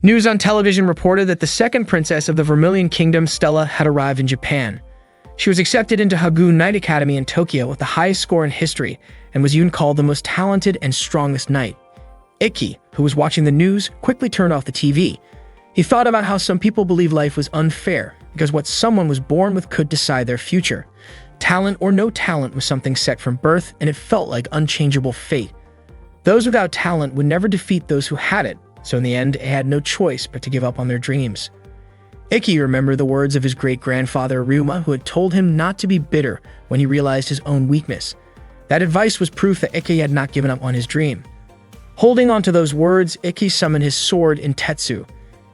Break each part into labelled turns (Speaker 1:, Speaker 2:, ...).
Speaker 1: News on television reported that the second princess of the Vermilion Kingdom, Stella, had arrived in Japan. She was accepted into Hagoon Knight Academy in Tokyo with the highest score in history and was even called the most talented and strongest knight. Ikki, who was watching the news, quickly turned off the TV. He thought about how some people believe life was unfair because what someone was born with could decide their future. Talent or no talent was something set from birth, and it felt like unchangeable fate. Those without talent would never defeat those who had it, so in the end, they had no choice but to give up on their dreams. Ikki remembered the words of his great-grandfather Ryuma, who had told him not to be bitter when he realized his own weakness. That advice was proof that Ikki had not given up on his dream. Holding on to those words, Ikki summoned his sword in Tetsu.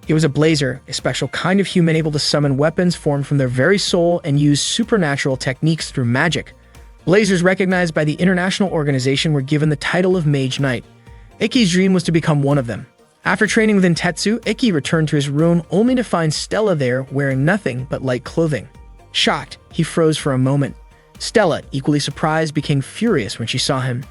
Speaker 1: He was a blazer, a special kind of human able to summon weapons formed from their very soul and use supernatural techniques through magic. Blazers recognized by the international organization were given the title of Mage Knight. Ikki's dream was to become one of them. After training within Tetsu, Ikki returned to his room only to find Stella there wearing nothing but light clothing. Shocked, he froze for a moment. Stella, equally surprised, became furious when she saw him.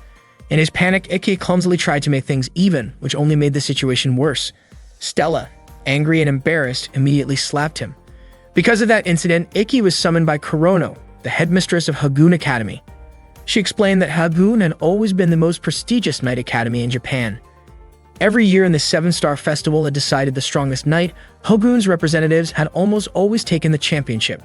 Speaker 1: In his panic, Ikki clumsily tried to make things even, which only made the situation worse. Stella, angry and embarrassed, immediately slapped him. Because of that incident, Ikki was summoned by Kurono, the headmistress of Hagoon Academy. She explained that Hagoon had always been the most prestigious knight academy in Japan. Every year in the Seven-Star Festival had decided the strongest knight, Hagoon's representatives had almost always taken the championship.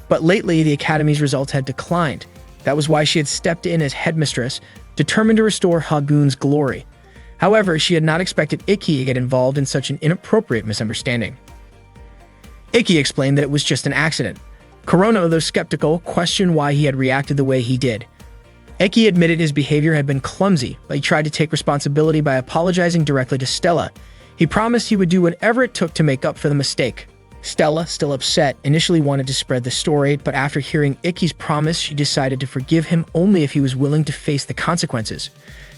Speaker 1: But lately, the academy's results had declined. That was why she had stepped in as headmistress, determined to restore Hagoon's glory. However, she had not expected Ikki to get involved in such an inappropriate misunderstanding. Ikki explained that it was just an accident. Kurono, though skeptical, questioned why he had reacted the way he did. Ikki admitted his behavior had been clumsy, but he tried to take responsibility by apologizing directly to Stella. He promised he would do whatever it took to make up for the mistake. Stella, still upset, initially wanted to spread the story, but after hearing Ikki's promise, she decided to forgive him only if he was willing to face the consequences.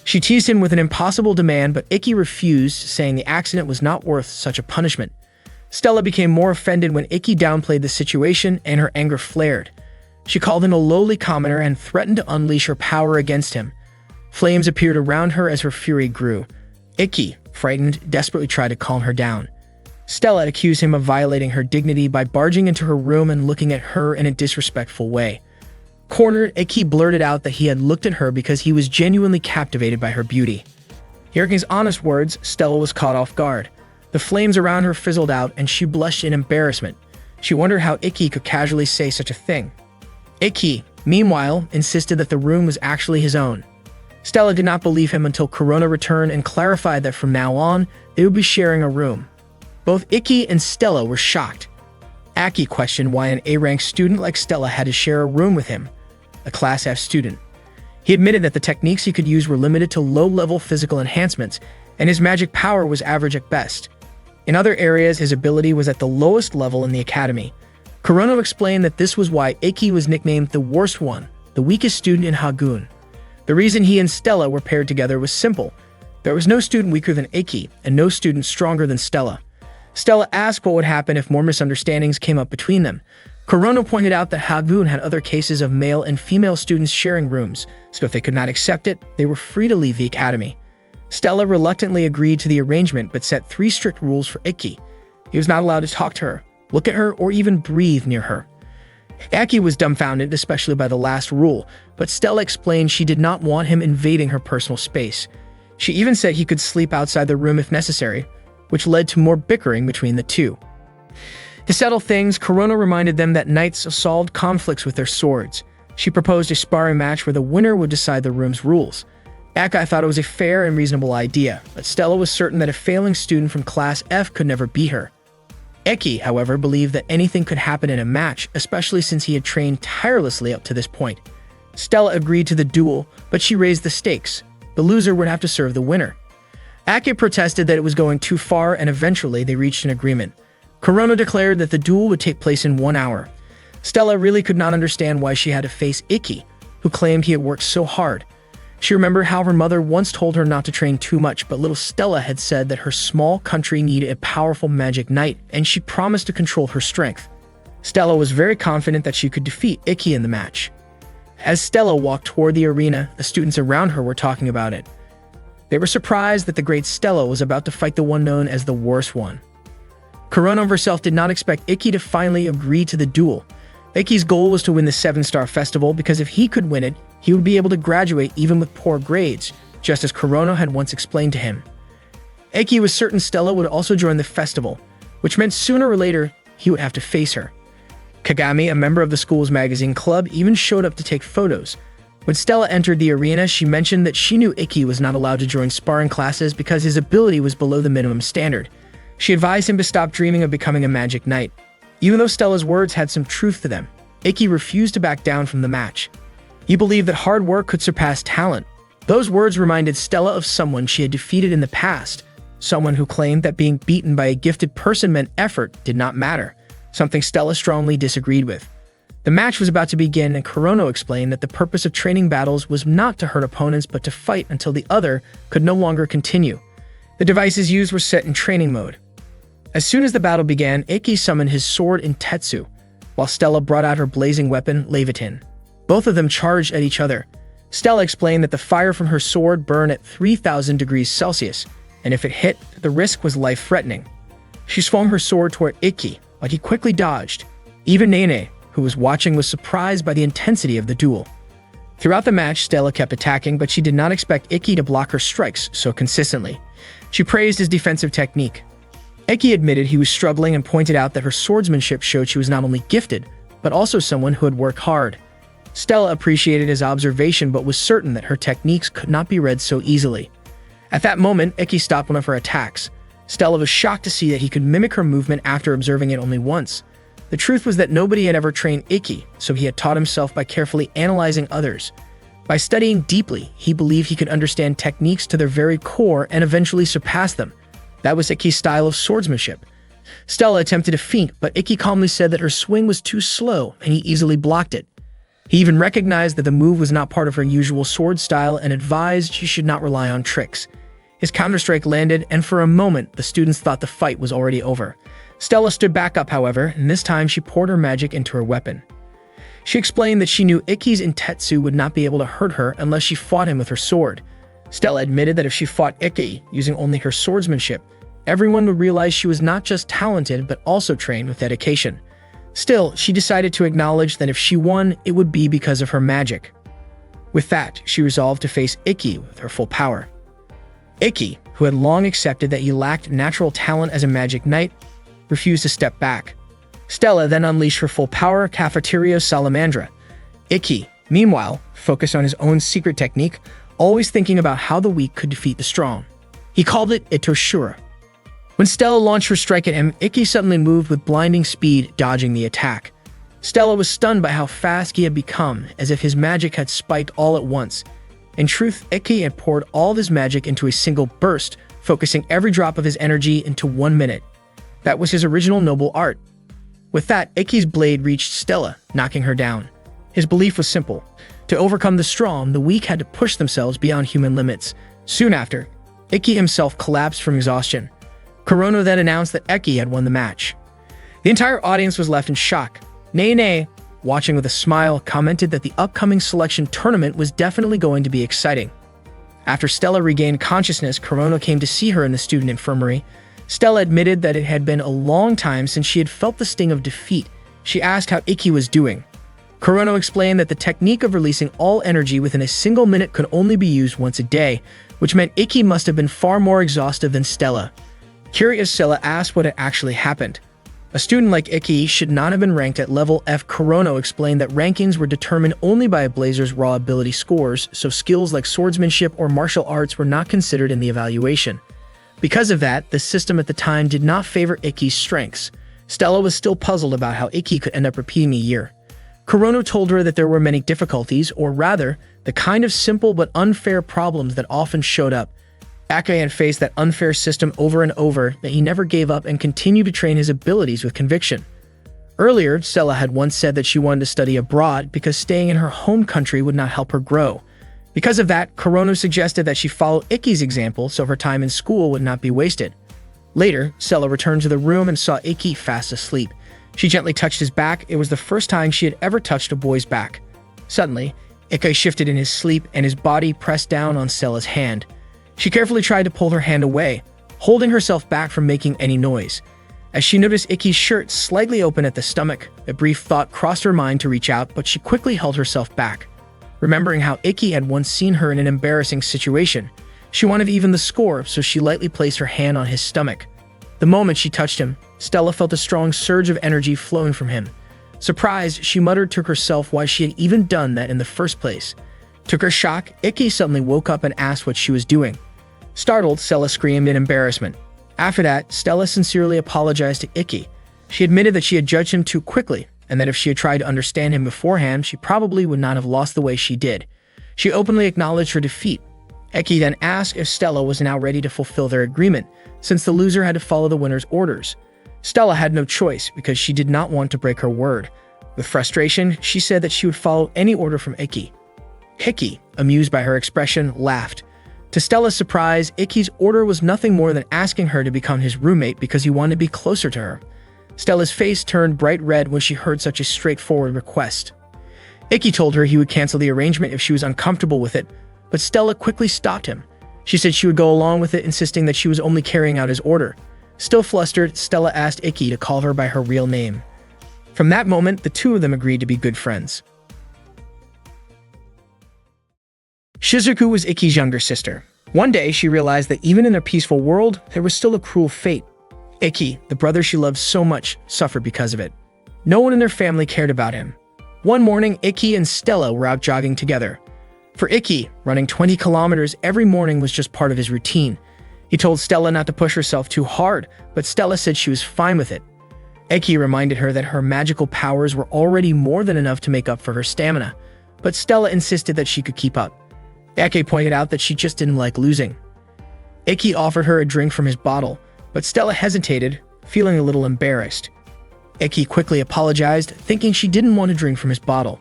Speaker 1: She teased him with an impossible demand, but Ikki refused, saying the accident was not worth such a punishment. Stella became more offended when Ikki downplayed the situation, and her anger flared. She called him a lowly commoner and threatened to unleash her power against him. Flames appeared around her as her fury grew. Ikki, frightened, desperately tried to calm her down. Stella accused him of violating her dignity by barging into her room and looking at her in a disrespectful way. Cornered, Ikki blurted out that he had looked at her because he was genuinely captivated by her beauty. Hearing his honest words, Stella was caught off guard. The flames around her fizzled out and she blushed in embarrassment. She wondered how Ikki could casually say such a thing. Ikki, meanwhile, insisted that the room was actually his own. Stella did not believe him until Kurono returned and clarified that from now on, they would be sharing a room. Both Ikki and Stella were shocked. Aki questioned why an A-rank student like Stella had to share a room with him, a Class F student. He admitted that the techniques he could use were limited to low-level physical enhancements, and his magic power was average at best. In other areas, his ability was at the lowest level in the academy. Kurono explained that this was why Ikki was nicknamed the worst one, the weakest student in Hagoon. The reason he and Stella were paired together was simple. There was no student weaker than Ikki, and no student stronger than Stella. Stella asked what would happen if more misunderstandings came up between them. Kurono pointed out that Hagoon had other cases of male and female students sharing rooms, so if they could not accept it, they were free to leave the academy. Stella reluctantly agreed to the arrangement but set 3 strict rules for Ikki. He was not allowed to talk to her, look at her, or even breathe near her. Ikki was dumbfounded, especially by the last rule, but Stella explained she did not want him invading her personal space. She even said he could sleep outside the room if necessary, which led to more bickering between the two. To settle things, Kurono reminded them that knights solved conflicts with their swords. She proposed a sparring match where the winner would decide the room's rules. Akai thought it was a fair and reasonable idea, but Stella was certain that a failing student from Class F could never beat her. Ikki, however, believed that anything could happen in a match, especially since he had trained tirelessly up to this point. Stella agreed to the duel, but she raised the stakes. The loser would have to serve the winner. Aki protested that it was going too far, and eventually they reached an agreement. Kurono declared that the duel would take place in 1 hour. Stella really could not understand why she had to face Ikki, who claimed he had worked so hard. She remembered how her mother once told her not to train too much, but little Stella had said that her small country needed a powerful magic knight, and she promised to control her strength. Stella was very confident that she could defeat Ikki in the match. As Stella walked toward the arena, the students around her were talking about it. They were surprised that the great Stella was about to fight the one known as the worst one. Kurono herself did not expect Ikki to finally agree to the duel. Ikki's goal was to win the 7-star festival because if he could win it, he would be able to graduate even with poor grades, just as Kurono had once explained to him. Ikki was certain Stella would also join the festival, which meant sooner or later he would have to face her. Kagami, a member of the school's magazine club, even showed up to take photos. When Stella entered the arena, she mentioned that she knew Ikki was not allowed to join sparring classes because his ability was below the minimum standard. She advised him to stop dreaming of becoming a magic knight. Even though Stella's words had some truth to them, Ikki refused to back down from the match. He believed that hard work could surpass talent. Those words reminded Stella of someone she had defeated in the past, someone who claimed that being beaten by a gifted person meant effort did not matter, something Stella strongly disagreed with. The match was about to begin, and Kurono explained that the purpose of training battles was not to hurt opponents but to fight until the other could no longer continue. The devices used were set in training mode. As soon as the battle began, Ikki summoned his sword in Tetsu, while Stella brought out her blazing weapon, Levitin. Both of them charged at each other. Stella explained that the fire from her sword burned at 3,000 degrees Celsius, and if it hit, the risk was life-threatening. She swung her sword toward Ikki, but he quickly dodged. Even Nene, who was watching, was surprised by the intensity of the duel. Throughout the match, Stella kept attacking, but she did not expect Ikki to block her strikes so consistently. She praised his defensive technique. Ikki admitted he was struggling and pointed out that her swordsmanship showed she was not only gifted, but also someone who had worked hard. Stella appreciated his observation but was certain that her techniques could not be read so easily. At that moment, Ikki stopped one of her attacks. Stella was shocked to see that he could mimic her movement after observing it only once. The truth was that nobody had ever trained Ikki, so he had taught himself by carefully analyzing others. By studying deeply, he believed he could understand techniques to their very core and eventually surpass them. That was Ikki's style of swordsmanship. Stella attempted to feint, but Ikki calmly said that her swing was too slow and he easily blocked it. He even recognized that the move was not part of her usual sword style and advised she should not rely on tricks. His counterstrike landed, and for a moment, the students thought the fight was already over. Stella stood back up, however, and this time she poured her magic into her weapon. She explained that she knew Ikki's Intetsu would not be able to hurt her unless she fought him with her sword. Stella admitted that if she fought Ikki using only her swordsmanship, everyone would realize she was not just talented but also trained with dedication. Still, she decided to acknowledge that if she won, it would be because of her magic. With that, she resolved to face Ikki with her full power. Ikki, who had long accepted that he lacked natural talent as a magic knight, refused to step back. Stella then unleashed her full power, Cafeteria Salamandra. Ikki, meanwhile, focused on his own secret technique, always thinking about how the weak could defeat the strong. He called it Itoshura. When Stella launched her strike at him, Ikki suddenly moved with blinding speed, dodging the attack. Stella was stunned by how fast he had become, as if his magic had spiked all at once. In truth, Ikki had poured all of his magic into a single burst, focusing every drop of his energy into 1 minute. That was his original noble art. With that, Ikki's blade reached Stella, knocking her down. His belief was simple. To overcome the strong, the weak had to push themselves beyond human limits. Soon after, Ikki himself collapsed from exhaustion. Kurono then announced that Ikki had won the match. The entire audience was left in shock. Nene, watching with a smile, commented that the upcoming selection tournament was definitely going to be exciting. After Stella regained consciousness, Kurono came to see her in the student infirmary. Stella admitted that it had been a long time since she had felt the sting of defeat. She asked how Ikki was doing. Kurono explained that the technique of releasing all energy within a single minute could only be used once a day, which meant Ikki must have been far more exhausted than Stella. Curious, Stella asked what had actually happened. A student like Ikki should not have been ranked at level F. Kurono explained that rankings were determined only by a blazer's raw ability scores, so skills like swordsmanship or martial arts were not considered in the evaluation. Because of that, the system at the time did not favor Ikki's strengths. Stella was still puzzled about how Ikki could end up repeating a year. Kurono told her that there were many difficulties, or rather, the kind of simple but unfair problems that often showed up. Ikki had faced that unfair system over and over, but he never gave up and continued to train his abilities with conviction. Earlier, Stella had once said that she wanted to study abroad because staying in her home country would not help her grow. Because of that, Kurono suggested that she follow Ikki's example so her time in school would not be wasted. Later, Stella returned to the room and saw Ikki fast asleep. She gently touched his back. It was the first time she had ever touched a boy's back. Suddenly, Ikki shifted in his sleep and his body pressed down on Stella's hand. She carefully tried to pull her hand away, holding herself back from making any noise. As she noticed Ikki's shirt slightly open at the stomach, a brief thought crossed her mind to reach out, but she quickly held herself back. Remembering how Ikki had once seen her in an embarrassing situation, she wanted to even the score, so she lightly placed her hand on his stomach. The moment she touched him, Stella felt a strong surge of energy flowing from him. Surprised, she muttered to herself why she had even done that in the first place. To her shock, Ikki suddenly woke up and asked what she was doing. Startled, Stella screamed in embarrassment. After that, Stella sincerely apologized to Ikki. She admitted that she had judged him too quickly, and that if she had tried to understand him beforehand, she probably would not have lost the way she did. She openly acknowledged her defeat. Ikki then asked if Stella was now ready to fulfill their agreement, since the loser had to follow the winner's orders. Stella had no choice because she did not want to break her word. With frustration, she said that she would follow any order from Ikki. Ikki, amused by her expression, laughed. To Stella's surprise, Ikki's order was nothing more than asking her to become his roommate because he wanted to be closer to her. Stella's face turned bright red when she heard such a straightforward request. Ikki told her he would cancel the arrangement if she was uncomfortable with it, but Stella quickly stopped him. She said she would go along with it, insisting that she was only carrying out his order. Still flustered, Stella asked Ikki to call her by her real name. From that moment, the two of them agreed to be good friends. Shizuku was Ikki's younger sister. One day, she realized that even in their peaceful world, there was still a cruel fate. Ikki, the brother she loved so much, suffered because of it. No one in their family cared about him. One morning, Ikki and Stella were out jogging together. For Ikki, running 20 kilometers every morning was just part of his routine. He told Stella not to push herself too hard, but Stella said she was fine with it. Ikki reminded her that her magical powers were already more than enough to make up for her stamina, but Stella insisted that she could keep up. Ikki pointed out that she just didn't like losing. Ikki offered her a drink from his bottle, but Stella hesitated, feeling a little embarrassed. Ikki quickly apologized, thinking she didn't want to drink from his bottle.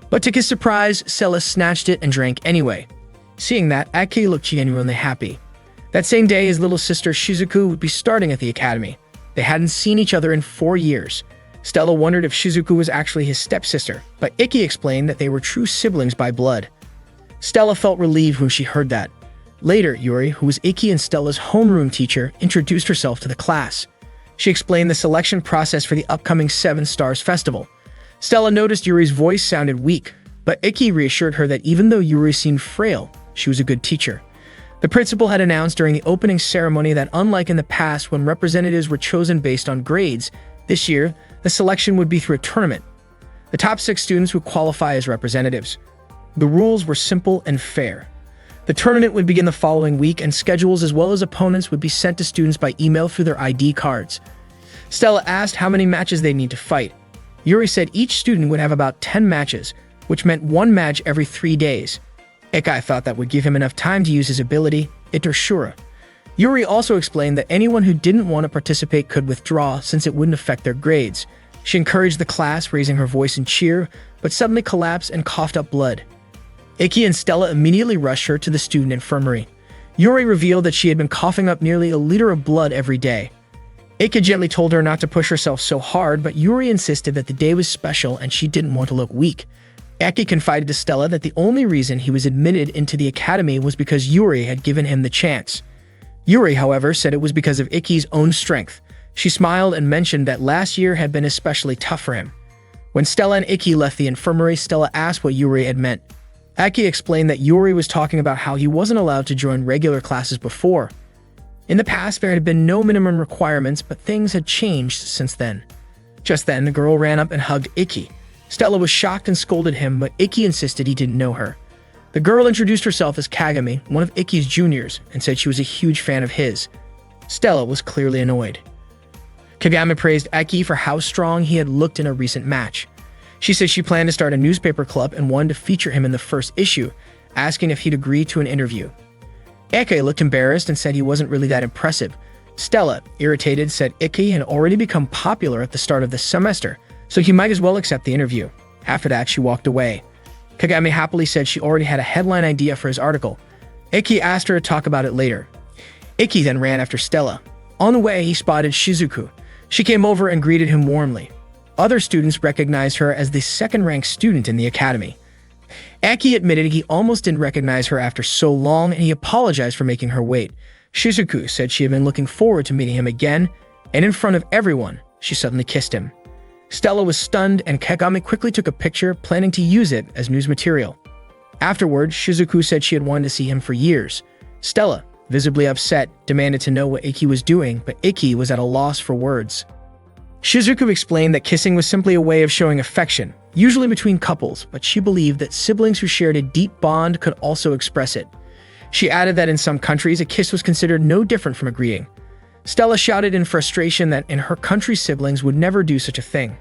Speaker 1: But to his surprise, Stella snatched it and drank anyway. Seeing that, Ikki looked genuinely happy. That same day, his little sister Shizuku would be starting at the academy. They hadn't seen each other in 4 years. Stella wondered if Shizuku was actually his stepsister, but Ikki explained that they were true siblings by blood. Stella felt relieved when she heard that. Later, Yuri, who was Ikki and Stella's homeroom teacher, introduced herself to the class. She explained the selection process for the upcoming 7 Stars Festival. Stella noticed Yuri's voice sounded weak, but Ikki reassured her that even though Yuri seemed frail, she was a good teacher. The principal had announced during the opening ceremony that unlike in the past when representatives were chosen based on grades, this year, the selection would be through a tournament. The top 6 students would qualify as representatives. The rules were simple and fair. The tournament would begin the following week, and schedules as well as opponents would be sent to students by email through their ID cards. Stella asked how many matches they need to fight. Yuri said each student would have about 10 matches, which meant 1 match every 3 days. Ikki thought that would give him enough time to use his ability, Itershura. Yuri also explained that anyone who didn't want to participate could withdraw since it wouldn't affect their grades. She encouraged the class, raising her voice in cheer, but suddenly collapsed and coughed up blood. Ikki and Stella immediately rushed her to the student infirmary. Yuri revealed that she had been coughing up nearly a liter of blood every day. Ikki gently told her not to push herself so hard, but Yuri insisted that the day was special and she didn't want to look weak. Ikki confided to Stella that the only reason he was admitted into the academy was because Yuri had given him the chance. Yuri, however, said it was because of Ikki's own strength. She smiled and mentioned that last year had been especially tough for him. When Stella and Ikki left the infirmary, Stella asked what Yuri had meant. Ikki explained that Yuri was talking about how he wasn't allowed to join regular classes before. In the past, there had been no minimum requirements, but things had changed since then. Just then, the girl ran up and hugged Ikki. Stella was shocked and scolded him, but Ikki insisted he didn't know her. The girl introduced herself as Kagami, one of Ikki's juniors, and said she was a huge fan of his. Stella was clearly annoyed. Kagami praised Ikki for how strong he had looked in a recent match. She said she planned to start a newspaper club and wanted to feature him in the first issue, asking if he'd agree to an interview. Ikki looked embarrassed and said he wasn't really that impressive. Stella, irritated, said Ikki had already become popular at the start of the semester, so he might as well accept the interview. After that, she walked away. Kagami happily said she already had a headline idea for his article. Ikki asked her to talk about it later. Ikki then ran after Stella. On the way, he spotted Shizuku. She came over and greeted him warmly. Other students recognized her as the second-ranked student in the academy. Ikki admitted he almost didn't recognize her after so long, and he apologized for making her wait. Shizuku said she had been looking forward to meeting him again. and in front of everyone, she suddenly kissed him. Stella was stunned, and Kagami quickly took a picture, planning to use it as news material. Afterwards, Shizuku said she had wanted to see him for years. Stella, visibly upset, demanded to know what Ikki was doing, but Ikki was at a loss for words. Shizuku explained that kissing was simply a way of showing affection, usually between couples, but she believed that siblings who shared a deep bond could also express it. She added that in some countries, a kiss was considered no different from a greeting. Stella shouted in frustration that in her country, siblings would never do such a thing.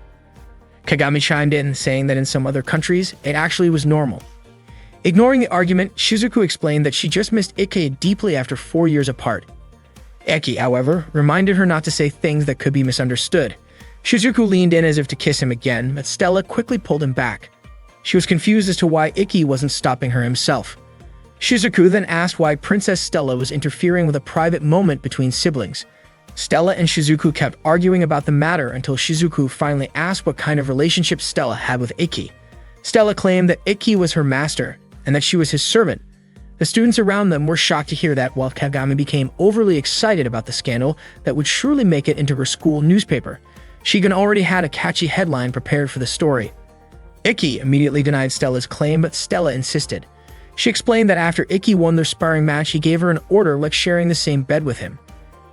Speaker 1: Kagami chimed in, saying that in some other countries, it actually was normal. Ignoring the argument, Shizuku explained that she just missed Ikki deeply after 4 years apart. Ikki, however, reminded her not to say things that could be misunderstood. Shizuku leaned in as if to kiss him again, but Stella quickly pulled him back. She was confused as to why Ikki wasn't stopping her himself. Shizuku then asked why Princess Stella was interfering with a private moment between siblings. Stella and Shizuku kept arguing about the matter until Shizuku finally asked what kind of relationship Stella had with Ikki. Stella claimed that Ikki was her master, and that she was his servant. The students around them were shocked to hear that, while Kagami became overly excited about the scandal that would surely make it into her school newspaper. Shigen already had a catchy headline prepared for the story. Ikki immediately denied Stella's claim, but Stella insisted. She explained that after Ikki won their sparring match, he gave her an order like sharing the same bed with him.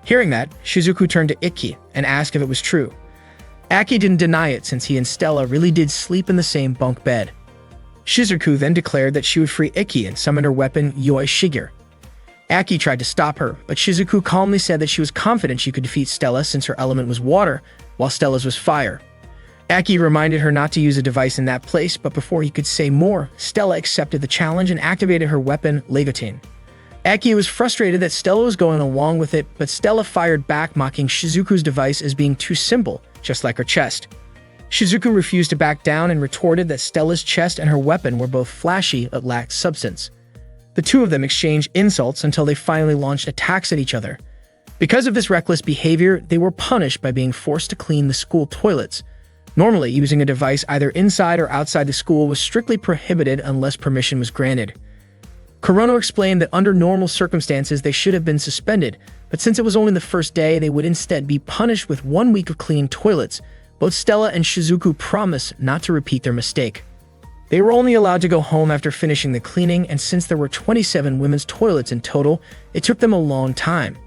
Speaker 1: Hearing that, Shizuku turned to Ikki and asked if it was true. Ikki didn't deny it, since he and Stella really did sleep in the same bunk bed. Shizuku then declared that she would free Ikki and summoned her weapon, Yoi Shiger. Ikki tried to stop her, but Shizuku calmly said that she was confident she could defeat Stella since her element was water, while Stella's was fire. Ikki reminded her not to use a device in that place, but before he could say more, Stella accepted the challenge and activated her weapon, Leviatine. Ikki was frustrated that Stella was going along with it, but Stella fired back, mocking Shizuku's device as being too simple, just like her chest. Shizuku refused to back down and retorted that Stella's chest and her weapon were both flashy but lacked substance. The two of them exchanged insults until they finally launched attacks at each other. Because of this reckless behavior, they were punished by being forced to clean the school toilets. Normally, using a device either inside or outside the school was strictly prohibited unless permission was granted. Kurono explained that under normal circumstances they should have been suspended, but since it was only the first day, they would instead be punished with 1 week of clean toilets. Both Stella and Shizuku promised not to repeat their mistake. They were only allowed to go home after finishing the cleaning, and since there were 27 women's toilets in total, it took them a long time.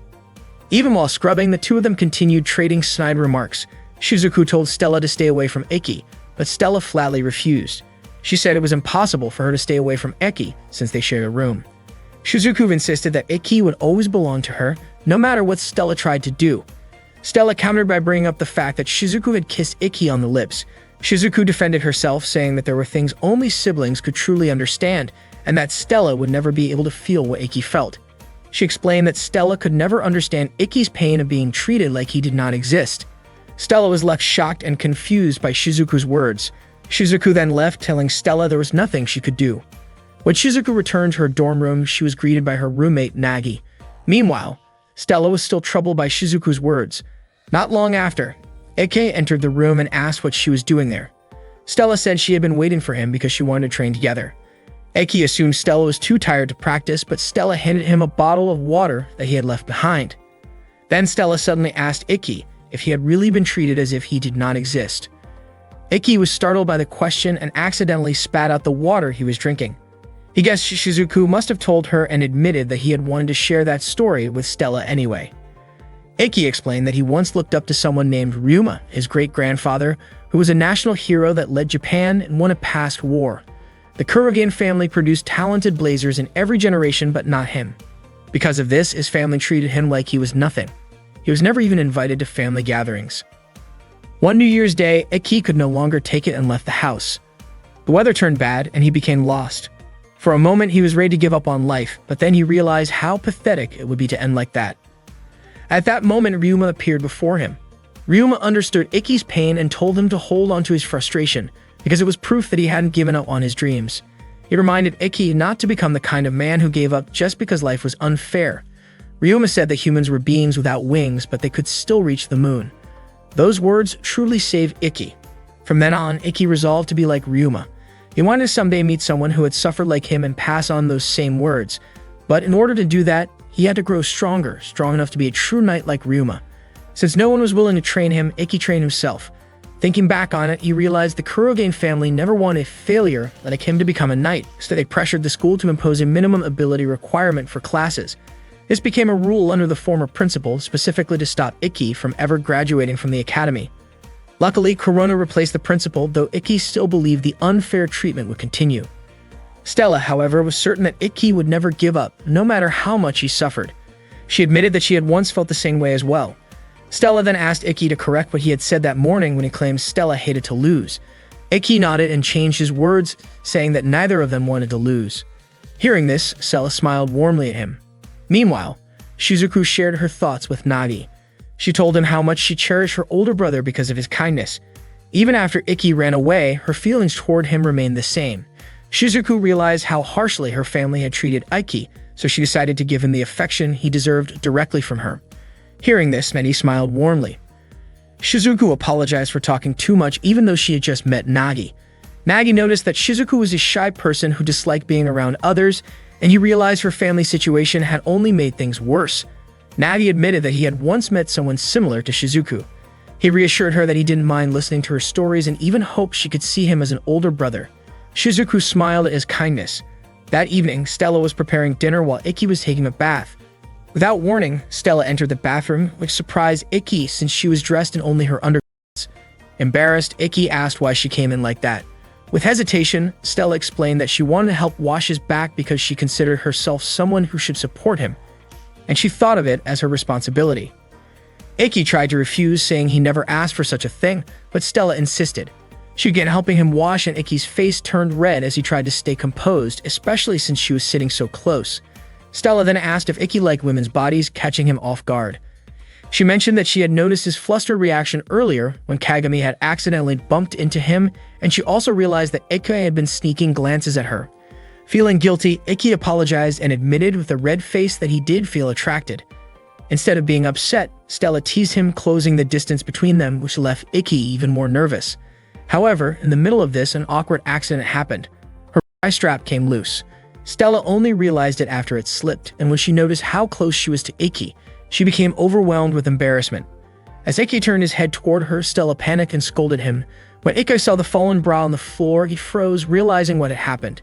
Speaker 1: Even while scrubbing, the two of them continued trading snide remarks. Shizuku told Stella to stay away from Ikki, but Stella flatly refused. She said it was impossible for her to stay away from Ikki since they shared a room. Shizuku insisted that Ikki would always belong to her, no matter what Stella tried to do. Stella countered by bringing up the fact that Shizuku had kissed Ikki on the lips. Shizuku defended herself, saying that there were things only siblings could truly understand, and that Stella would never be able to feel what Ikki felt. She explained that Stella could never understand Ikki's pain of being treated like he did not exist. Stella was left shocked and confused by Shizuku's words. Shizuku then left, telling Stella there was nothing she could do. When Shizuku returned to her dorm room, she was greeted by her roommate, Nagi. Meanwhile, Stella was still troubled by Shizuku's words. Not long after, Ikki entered the room and asked what she was doing there. Stella said she had been waiting for him because she wanted to train together. Ikki assumed Stella was too tired to practice, but Stella handed him a bottle of water that he had left behind. Then Stella suddenly asked Ikki if he had really been treated as if he did not exist. Ikki was startled by the question and accidentally spat out the water he was drinking. He guessed Shizuku must have told her and admitted that he had wanted to share that story with Stella anyway. Ikki explained that he once looked up to someone named Ryuma, his great-grandfather, who was a national hero that led Japan and won a past war. The Kurogen family produced talented blazers in every generation, but not him. Because of this, his family treated him like he was nothing. He was never even invited to family gatherings. One New Year's Day, Ikki could no longer take it and left the house. The weather turned bad, and he became lost. For a moment, he was ready to give up on life, but then he realized how pathetic it would be to end like that. At that moment, Ryuma appeared before him. Ryuma understood Ikki's pain and told him to hold on to his frustration, because it was proof that he hadn't given up on his dreams. He reminded Ikki not to become the kind of man who gave up just because life was unfair. Ryuma said that humans were beings without wings, but they could still reach the moon. Those words truly saved Ikki. From then on, Ikki resolved to be like Ryuma. He wanted to someday meet someone who had suffered like him and pass on those same words. But in order to do that, he had to grow stronger, strong enough to be a true knight like Ryuma. Since no one was willing to train him, Ikki trained himself. Thinking back on it, he realized the Kurogane family never wanted failure like him to become a knight, so they pressured the school to impose a minimum ability requirement for classes. This became a rule under the former principal, specifically to stop Ikki from ever graduating from the academy. Luckily, Corona replaced the principal, though Ikki still believed the unfair treatment would continue. Stella, however, was certain that Ikki would never give up, no matter how much he suffered. She admitted that she had once felt the same way as well. Stella then asked Ikki to correct what he had said that morning when he claimed Stella hated to lose. Ikki nodded and changed his words, saying that neither of them wanted to lose. Hearing this, Stella smiled warmly at him. Meanwhile, Shizuku shared her thoughts with Nagi. She told him how much she cherished her older brother because of his kindness. Even after Ikki ran away, her feelings toward him remained the same. Shizuku realized how harshly her family had treated Ikki, so she decided to give him the affection he deserved directly from her. Hearing this, Medi smiled warmly. Shizuku apologized for talking too much even though she had just met Nagi. Nagi noticed that Shizuku was a shy person who disliked being around others, and he realized her family situation had only made things worse. Nagi admitted that he had once met someone similar to Shizuku. He reassured her that he didn't mind listening to her stories and even hoped she could see him as an older brother. Shizuku smiled at his kindness. That evening, Stella was preparing dinner while Ikki was taking a bath. Without warning, Stella entered the bathroom, which surprised Ikki since she was dressed in only her undergarments. Embarrassed, Ikki asked why she came in like that. With hesitation, Stella explained that she wanted to help wash his back because she considered herself someone who should support him, and she thought of it as her responsibility. Ikki tried to refuse, saying he never asked for such a thing, but Stella insisted. She began helping him wash, and Ikki's face turned red as he tried to stay composed, especially since she was sitting so close. Stella then asked if Ikki liked women's bodies, catching him off guard. She mentioned that she had noticed his flustered reaction earlier when Kagami had accidentally bumped into him, and she also realized that Ikki had been sneaking glances at her. Feeling guilty, Ikki apologized and admitted with a red face that he did feel attracted. Instead of being upset, Stella teased him, closing the distance between them, which left Ikki even more nervous. However, in the middle of this, an awkward accident happened. Her eye strap came loose. Stella only realized it after it slipped, and when she noticed how close she was to Ikki, she became overwhelmed with embarrassment. As Ikki turned his head toward her, Stella panicked and scolded him. When Ikki saw the fallen bra on the floor, he froze, realizing what had happened.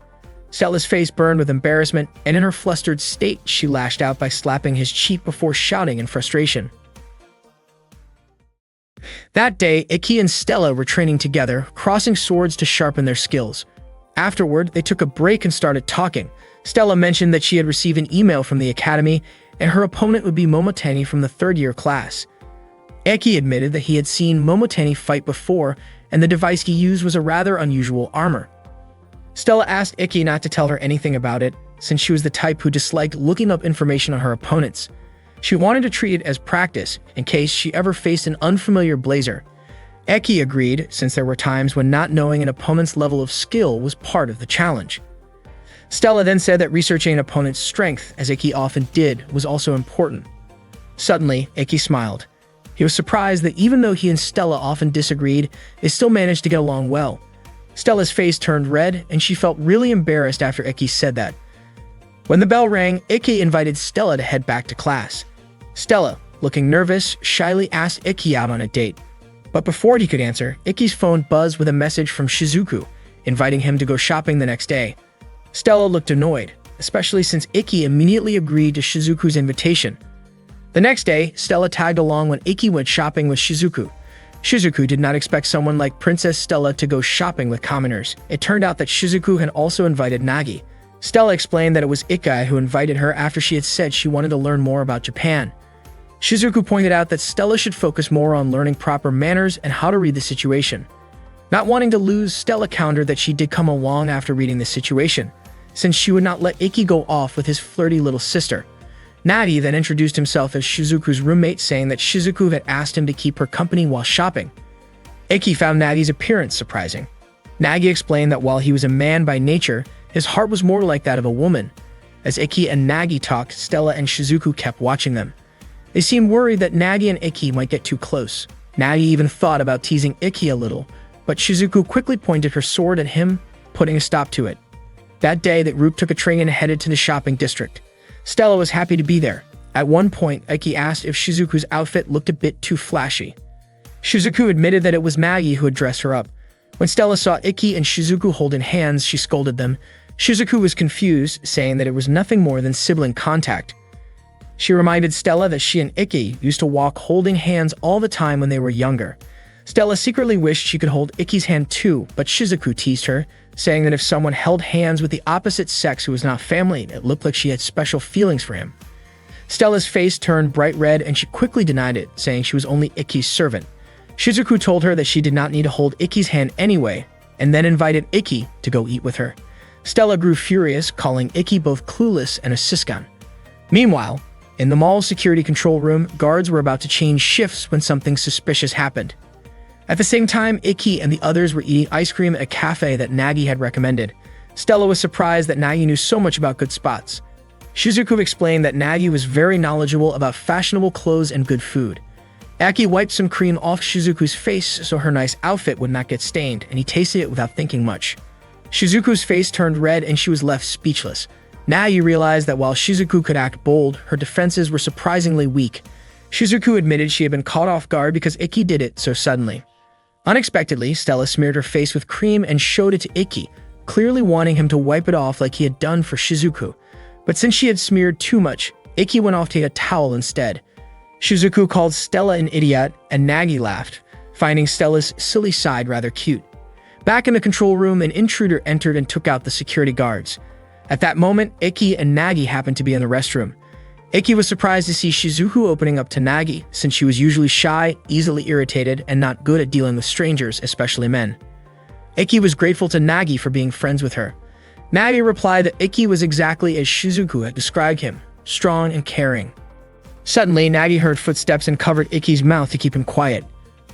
Speaker 1: Stella's face burned with embarrassment, and in her flustered state, she lashed out by slapping his cheek before shouting in frustration. That day, Ikki and Stella were training together, crossing swords to sharpen their skills. Afterward, they took a break and started talking. Stella mentioned that she had received an email from the academy, and her opponent would be Momotani from the third-year class. Ikki admitted that he had seen Momotani fight before, and the device he used was a rather unusual armor. Stella asked Ikki not to tell her anything about it, since she was the type who disliked looking up information on her opponents. She wanted to treat it as practice, in case she ever faced an unfamiliar blazer. Ikki agreed, since there were times when not knowing an opponent's level of skill was part of the challenge. Stella then said that researching an opponent's strength, as Ikki often did, was also important. Suddenly, Ikki smiled. He was surprised that even though he and Stella often disagreed, they still managed to get along well. Stella's face turned red, and she felt really embarrassed after Ikki said that. When the bell rang, Ikki invited Stella to head back to class. Stella, looking nervous, shyly asked Ikki out on a date. But before he could answer, Ikki's phone buzzed with a message from Shizuku, inviting him to go shopping the next day. Stella looked annoyed, especially since Ikki immediately agreed to Shizuku's invitation. The next day, Stella tagged along when Ikki went shopping with Shizuku. Shizuku did not expect someone like Princess Stella to go shopping with commoners. It turned out that Shizuku had also invited Nagi. Stella explained that it was Ikki who invited her after she had said she wanted to learn more about Japan. Shizuku pointed out that Stella should focus more on learning proper manners and how to read the situation. Not wanting to lose, Stella countered that she did come along after reading the situation, since she would not let Ikki go off with his flirty little sister. Nagi then introduced himself as Shizuku's roommate, saying that Shizuku had asked him to keep her company while shopping. Ikki found Nagi's appearance surprising. Nagi explained that while he was a man by nature, his heart was more like that of a woman. As Ikki and Nagi talked, Stella and Shizuku kept watching them. They seemed worried that Nagi and Ikki might get too close. Nagi even thought about teasing Ikki a little, but Shizuku quickly pointed her sword at him, putting a stop to it. That day, the group took a train and headed to the shopping district. Stella was happy to be there. At one point, Iki asked if Shizuku's outfit looked a bit too flashy. Shizuku admitted that it was Nagi who had dressed her up. When Stella saw Iki and Shizuku holding hands, she scolded them. Shizuku was confused, saying that it was nothing more than sibling contact. She reminded Stella that she and Iki used to walk holding hands all the time when they were younger. Stella secretly wished she could hold Iki's hand too, but Shizuku teased her, saying that if someone held hands with the opposite sex who was not family, it looked like she had special feelings for him. Stella's face turned bright red and she quickly denied it, saying she was only Iki's servant. Shizuku told her that she did not need to hold Iki's hand anyway, and then invited Iki to go eat with her. Stella grew furious, calling Iki both clueless and a siskan. Meanwhile, in the mall's security control room, guards were about to change shifts when something suspicious happened. At the same time, Iki and the others were eating ice cream at a cafe that Nagi had recommended. Stella was surprised that Nagi knew so much about good spots. Shizuku explained that Nagi was very knowledgeable about fashionable clothes and good food. Aki wiped some cream off Shizuku's face so her nice outfit would not get stained, and he tasted it without thinking much. Shizuku's face turned red and she was left speechless. Nagi realized that while Shizuku could act bold, her defenses were surprisingly weak. Shizuku admitted she had been caught off guard because Iki did it so suddenly. Unexpectedly, Stella smeared her face with cream and showed it to Iki, clearly wanting him to wipe it off like he had done for Shizuku. But since she had smeared too much, Iki went off to get a towel instead. Shizuku called Stella an idiot, and Nagi laughed, finding Stella's silly side rather cute. Back in the control room, an intruder entered and took out the security guards. At that moment, Iki and Nagi happened to be in the restroom. Iki was surprised to see Shizuku opening up to Nagi, since she was usually shy, easily irritated, and not good at dealing with strangers, especially men. Iki was grateful to Nagi for being friends with her. Nagi replied that Iki was exactly as Shizuku had described him, strong and caring. Suddenly, Nagi heard footsteps and covered Iki's mouth to keep him quiet.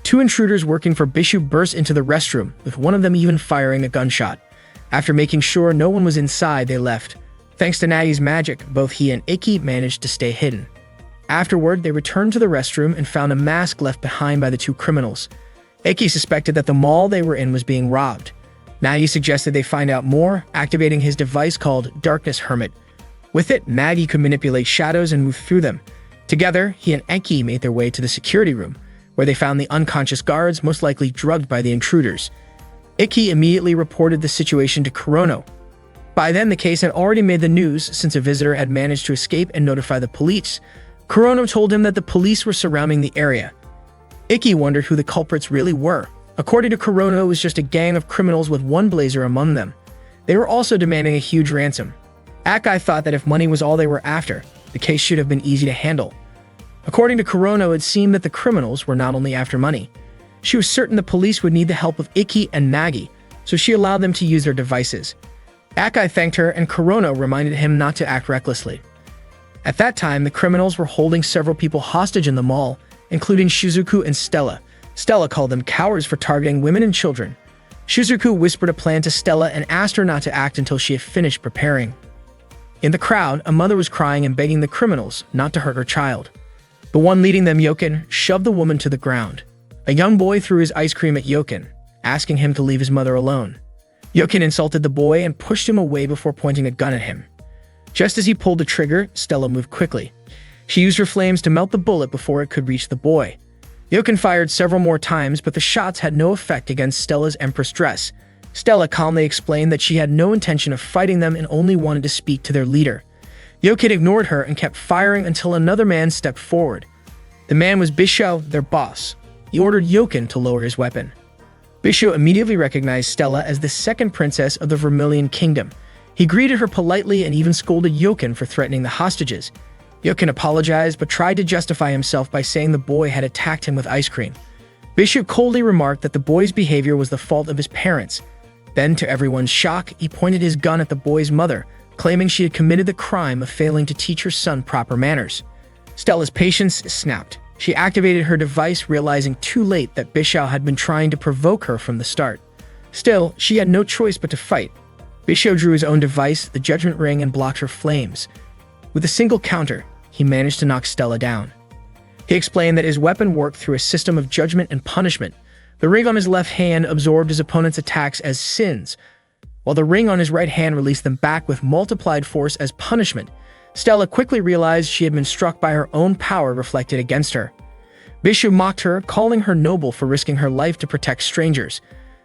Speaker 1: Two intruders working for Bishu burst into the restroom, with one of them even firing a gunshot. After making sure no one was inside, they left. Thanks to Nagi's magic, both he and Iki managed to stay hidden. Afterward, they returned to the restroom and found a mask left behind by the two criminals. Iki suspected that the mall they were in was being robbed. Nagi suggested they find out more, activating his device called Darkness Hermit. With it, Nagi could manipulate shadows and move through them. Together, he and Iki made their way to the security room, where they found the unconscious guards, most likely drugged by the intruders. Iki immediately reported the situation to Kurono. By then, the case had already made the news since a visitor had managed to escape and notify the police. Kurono told him that the police were surrounding the area. Iki wondered who the culprits really were. According to Kurono, it was just a gang of criminals with one blazer among them. They were also demanding a huge ransom. Akai thought that if money was all they were after, the case should have been easy to handle. According to Kurono, it seemed that the criminals were not only after money. She was certain the police would need the help of Iki and Nagi, so she allowed them to use their devices. Akai thanked her, and Kurono reminded him not to act recklessly. At that time, the criminals were holding several people hostage in the mall, including Shizuku and Stella. Stella called them cowards for targeting women and children. Shizuku whispered a plan to Stella and asked her not to act until she had finished preparing. In the crowd, a mother was crying and begging the criminals not to hurt her child. The one leading them, Yoken, shoved the woman to the ground. A young boy threw his ice cream at Yoken, asking him to leave his mother alone. Yoken insulted the boy and pushed him away before pointing a gun at him. Just as he pulled the trigger, Stella moved quickly. She used her flames to melt the bullet before it could reach the boy. Yoken fired several more times, but the shots had no effect against Stella's Empress dress. Stella calmly explained that she had no intention of fighting them and only wanted to speak to their leader. Yoken ignored her and kept firing until another man stepped forward. The man was Bisho, their boss. He ordered Yoken to lower his weapon. Bisho immediately recognized Stella as the second princess of the Vermilion Kingdom. He greeted her politely and even scolded Yoken for threatening the hostages. Yoken apologized but tried to justify himself by saying the boy had attacked him with ice cream. Bisho coldly remarked that the boy's behavior was the fault of his parents. Then, to everyone's shock, he pointed his gun at the boy's mother, claiming she had committed the crime of failing to teach her son proper manners. Stella's patience snapped. She activated her device, realizing too late that Bisho had been trying to provoke her from the start. Still, she had no choice but to fight. Bisho drew his own device, the Judgment Ring, and blocked her flames. With a single counter, he managed to knock Stella down. He explained that his weapon worked through a system of judgment and punishment. The ring on his left hand absorbed his opponent's attacks as sins, while the ring on his right hand released them back with multiplied force as punishment. Stella quickly realized she had been struck by her own power reflected against her. Bishu mocked her, calling her noble for risking her life to protect strangers.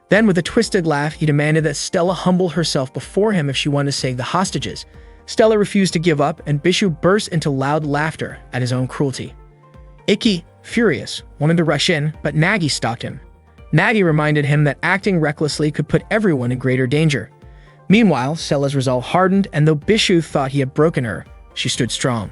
Speaker 1: Then, with a twisted laugh, he demanded that Stella humble herself before him if she wanted to save the hostages. Stella refused to give up, and Bishu burst into loud laughter at his own cruelty. Ikki, furious, wanted to rush in, but Nagi stopped him. Nagi reminded him that acting recklessly could put everyone in greater danger. Meanwhile, Stella's resolve hardened, and though Bishu thought he had broken her, she stood strong.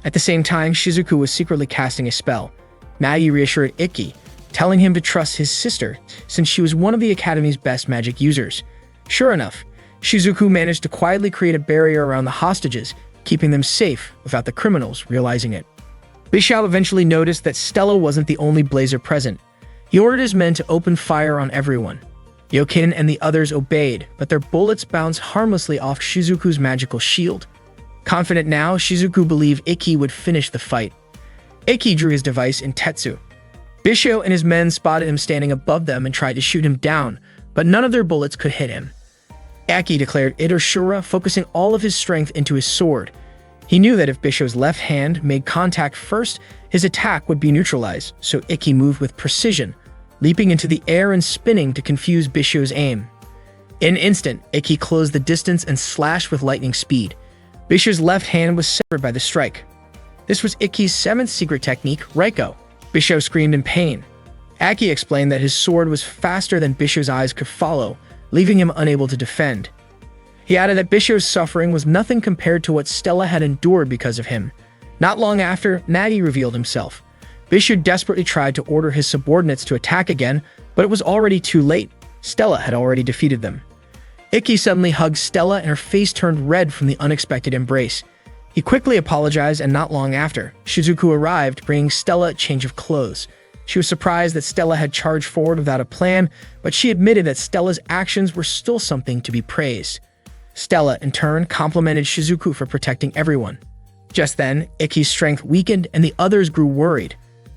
Speaker 1: At the same time, Shizuku was secretly casting a spell. Nagi reassured Ikki, telling him to trust his sister, since she was one of the Academy's best magic users. Sure enough, Shizuku managed to quietly create a barrier around the hostages, keeping them safe without the criminals realizing it. Bishu eventually noticed that Stella wasn't the only blazer present. He ordered his men to open fire on everyone. Yokin and the others obeyed, but their bullets bounced harmlessly off Shizuku's magical shield. Confident now, Shizuku believed Ikki would finish the fight. Ikki drew his device in Tetsu. Bishu and his men spotted him standing above them and tried to shoot him down, but none of their bullets could hit him. Ikki declared Itoshura, focusing all of his strength into his sword. He knew that if Bishu's left hand made contact first, his attack would be neutralized, so Ikki moved with precision, leaping into the air and spinning to confuse Bishu's aim. In an instant, Ikki closed the distance and slashed with lightning speed. Bishu's left hand was severed by the strike. This was Ikki's seventh secret technique, Reiko. Bishu screamed in pain. Ikki explained that his sword was faster than Bishu's eyes could follow, leaving him unable to defend. He added that Bishu's suffering was nothing compared to what Stella had endured because of him. Not long after, Nagi revealed himself. Bishu desperately tried to order his subordinates to attack again, but it was already too late. Stella had already defeated them. Ikki suddenly hugged Stella and her face turned red from the unexpected embrace. He quickly apologized, and not long after, Shizuku arrived, bringing Stella a change of clothes. She was surprised that Stella had charged forward without a plan, but she admitted that Stella's actions were still something to be praised. Stella, in turn, complimented Shizuku for protecting everyone. Just then, Ikki's strength weakened and the others grew worried.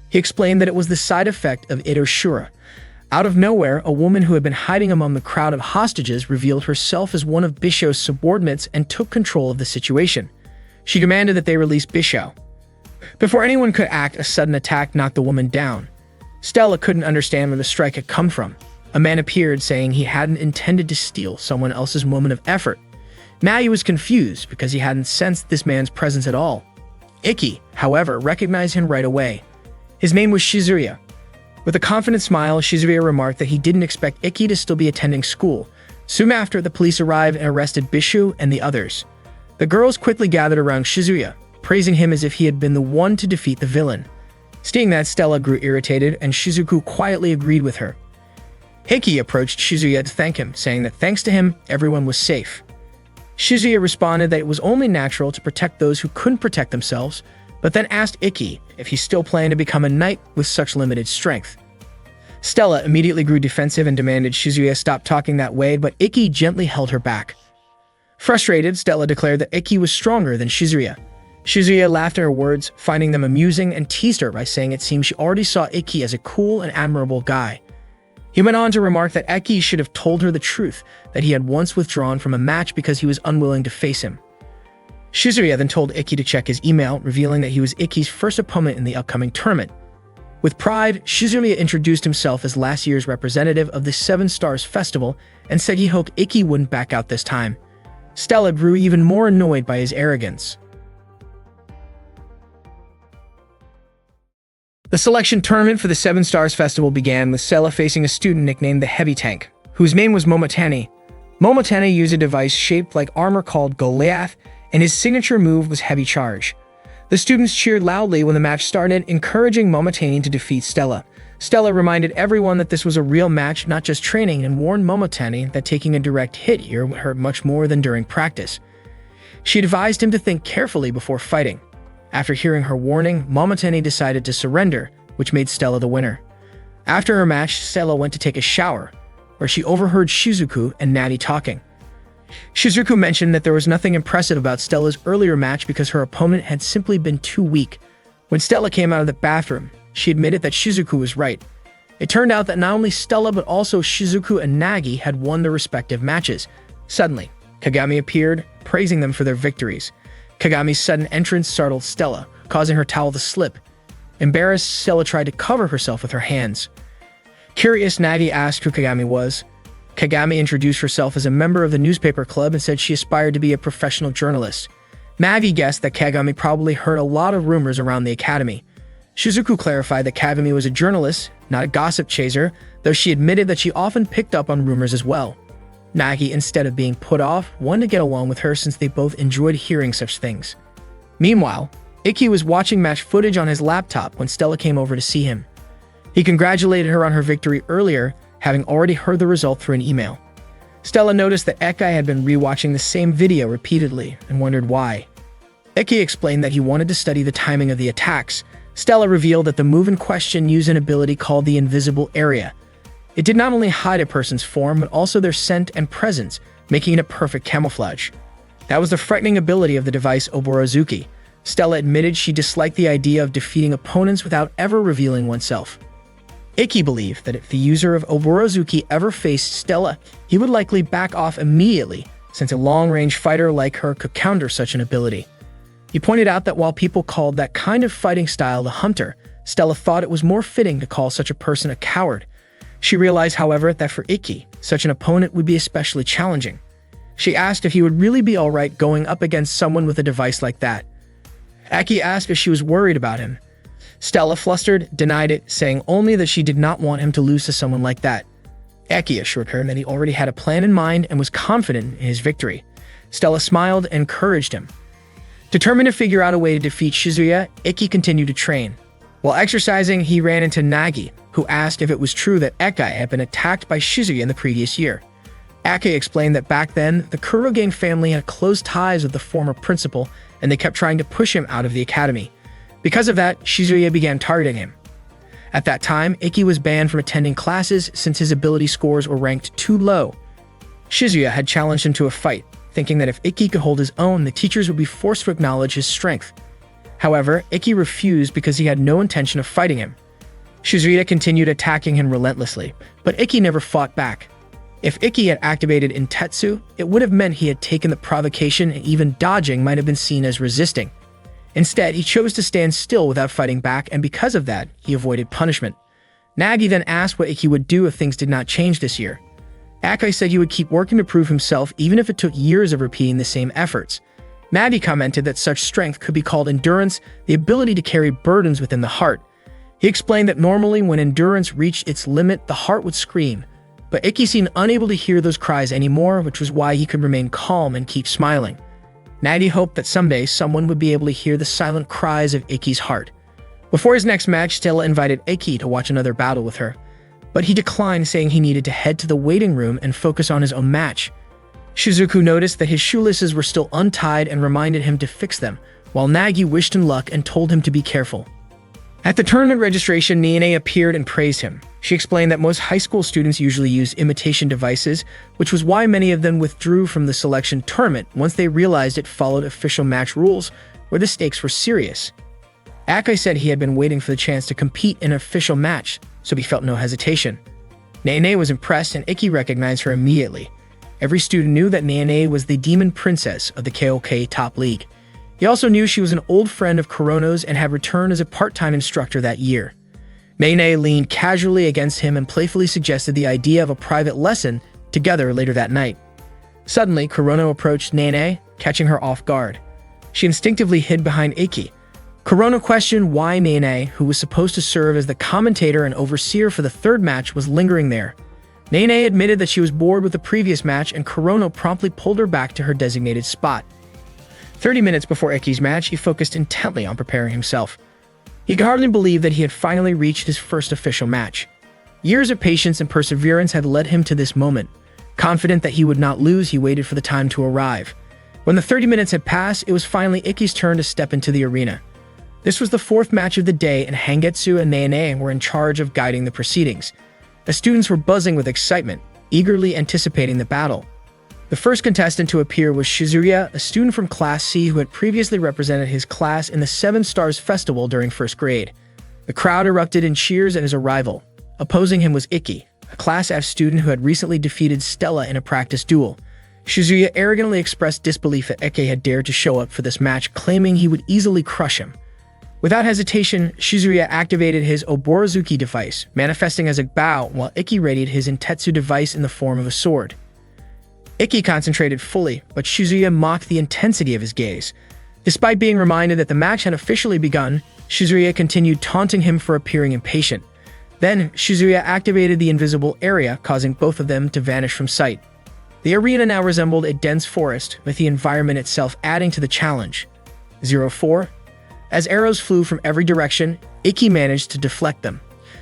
Speaker 1: He explained that it was the side effect of Itoshura. Out of nowhere, a woman who had been hiding among the crowd of hostages revealed herself as one of Bishu's subordinates and took control of the situation. She demanded that they release Bishu. Before anyone could act, a sudden attack knocked the woman down. Stella couldn't understand where the strike had come from. A man appeared, saying he hadn't intended to steal someone else's moment of effort. Nagi was confused because he hadn't sensed this man's presence at all. Ikki, however, recognized him right away. His name was Shizuya. With a confident smile, Shizuya remarked that he didn't expect Ikki to still be attending school. Soon after, the police arrived and arrested Bishu and the others. The girls quickly gathered around Shizuya, praising him as if he had been the one to defeat the villain. Seeing that, Stella grew irritated, and Shizuku quietly agreed with her. Ikki approached Shizuya to thank him, saying that thanks to him, everyone was safe. Shizuya responded that it was only natural to protect those who couldn't protect themselves, but then asked Ikki if he still planned to become a knight with such limited strength. Stella immediately grew defensive and demanded Shizuya stop talking that way, but Ikki gently held her back. Frustrated, Stella declared that Ikki was stronger than Shizuya. Shizuya laughed at her words, finding them amusing, and teased her by saying it seemed she already saw Ikki as a cool and admirable guy. He went on to remark that Ikki should have told her the truth, that he had once withdrawn from a match because he was unwilling to face him. Shizuya then told Ikki to check his email, revealing that he was Ikki's first opponent in the upcoming tournament. With pride, Shizuya introduced himself as last year's representative of the Seven Stars Festival and said he hoped Ikki wouldn't back out this time. Stella grew even more annoyed by his arrogance. The selection tournament for the Seven Stars Festival began with Stella facing a student nicknamed the Heavy Tank, whose name was Momotani. Momotani used a device shaped like armor called Goliath, and his signature move was Heavy Charge. The students cheered loudly when the match started, encouraging Momotani to defeat Stella. Stella reminded everyone that this was a real match, not just training, and warned Momotani that taking a direct hit here would hurt much more than during practice. She advised him to think carefully before fighting. After hearing her warning, Momotani decided to surrender, which made Stella the winner. After her match, Stella went to take a shower, where she overheard Shizuku and Nagi talking. Shizuku mentioned that there was nothing impressive about Stella's earlier match because her opponent had simply been too weak. When Stella came out of the bathroom, she admitted that Shizuku was right. It turned out that not only Stella but also Shizuku and Nagi had won their respective matches. Suddenly, Kagami appeared, praising them for their victories. Kagami's sudden entrance startled Stella, causing her towel to slip. Embarrassed, Stella tried to cover herself with her hands. Curious, Nagi asked who Kagami was. Kagami introduced herself as a member of the newspaper club and said she aspired to be a professional journalist. Nagi guessed that Kagami probably heard a lot of rumors around the academy. Shizuku clarified that Kagami was a journalist, not a gossip chaser, though she admitted that she often picked up on rumors as well. Nagi, instead of being put off, wanted to get along with her since they both enjoyed hearing such things. Meanwhile, Ikki was watching match footage on his laptop when Stella came over to see him. He congratulated her on her victory earlier, having already heard the result through an email. Stella noticed that Ikki had been rewatching the same video repeatedly and wondered why. Ikki explained that he wanted to study the timing of the attacks. Stella revealed that the move in question used an ability called the Invisible Area. It did not only hide a person's form, but also their scent and presence, making it a perfect camouflage. That was the frightening ability of the device Oborozuki. Stella admitted she disliked the idea of defeating opponents without ever revealing oneself. Ikki believed that if the user of Oborozuki ever faced Stella, he would likely back off immediately, since a long-range fighter like her could counter such an ability. He pointed out that while people called that kind of fighting style the hunter, Stella thought it was more fitting to call such a person a coward. She realized, however, that for Ikki, such an opponent would be especially challenging. She asked if he would really be alright going up against someone with a device like that. Ikki asked if she was worried about him. Stella, flustered, denied it, saying only that she did not want him to lose to someone like that. Ikki assured her that he already had a plan in mind and was confident in his victory. Stella smiled and encouraged him. Determined to figure out a way to defeat Shizuya, Ikki continued to train. While exercising, he ran into Nagi, who asked if it was true that Ikki had been attacked by Shizuya in the previous year. Ikki explained that back then, the Kurogen family had close ties with the former principal, and they kept trying to push him out of the academy. Because of that, Shizuya began targeting him. At that time, Ikki was banned from attending classes since his ability scores were ranked too low. Shizuya had challenged him to a fight, thinking that if Ikki could hold his own, the teachers would be forced to acknowledge his strength. However, Ikki refused because he had no intention of fighting him. Shizuya continued attacking him relentlessly, but Ikki never fought back. If Ikki had activated Intetsu, it would have meant he had taken the provocation, and even dodging might have been seen as resisting. Instead, he chose to stand still without fighting back, and because of that, he avoided punishment. Nagi then asked what Ikki would do if things did not change this year. Ikki said he would keep working to prove himself even if it took years of repeating the same efforts. Nagi commented that such strength could be called endurance, the ability to carry burdens within the heart. He explained that normally when endurance reached its limit, the heart would scream. But Ikki seemed unable to hear those cries anymore, which was why he could remain calm and keep smiling. Nagi hoped that someday someone would be able to hear the silent cries of Ikki's heart. Before his next match, Stella invited Ikki to watch another battle with her, but he declined, saying he needed to head to the waiting room and focus on his own match. Shizuku noticed that his shoelaces were still untied and reminded him to fix them, while Nagi wished him luck and told him to be careful. At the tournament registration, Nene appeared and praised him. She explained that most high school students usually use imitation devices, which was why many of them withdrew from the selection tournament once they realized it followed official match rules, where the stakes were serious. Ikki said he had been waiting for the chance to compete in an official match, so he felt no hesitation. Nene was impressed, and Ikki recognized her immediately. Every student knew that Nene was the demon princess of the KOK Top League. He also knew she was an old friend of Kurono's and had returned as a part-time instructor that year. Nene leaned casually against him and playfully suggested the idea of a private lesson together later that night. Suddenly, Kurono approached Nene, catching her off guard. She instinctively hid behind Ikki. Kurono questioned why Nene, who was supposed to serve as the commentator and overseer for the third match, was lingering there. Nene admitted that she was bored with the previous match, and Kurono promptly pulled her back to her designated spot. 30 minutes before Ikki's match, he focused intently on preparing himself. He could hardly believe that he had finally reached his first official match. Years of patience and perseverance had led him to this moment. Confident that he would not lose, he waited for the time to arrive. When the 30 minutes had passed, it was finally Ikki's turn to step into the arena. This was the fourth match of the day, and Hangetsu and Nene were in charge of guiding the proceedings. The students were buzzing with excitement, eagerly anticipating the battle. The first contestant to appear was Shizuya, a student from Class C who had previously represented his class in the Seven Stars Festival during first grade. The crowd erupted in cheers at his arrival. Opposing him was Ikki, a Class F student who had recently defeated Stella in a practice duel. Shizuya arrogantly expressed disbelief that Eke had dared to show up for this match, claiming he would easily crush him. Without hesitation, Shizuya activated his Oborozuki device, manifesting as a bow, while Ikki readied his Intetsu device in the form of a sword. Ikki concentrated fully, but Shizuya mocked the intensity of his gaze. Despite being reminded that the match had officially begun, Shizuya continued taunting him for appearing impatient. Then, Shizuya activated the invisible area, causing both of them to vanish from sight. The arena now resembled a dense forest, with the environment itself adding to the challenge. 04. As arrows flew from every direction, Ikki managed to deflect them.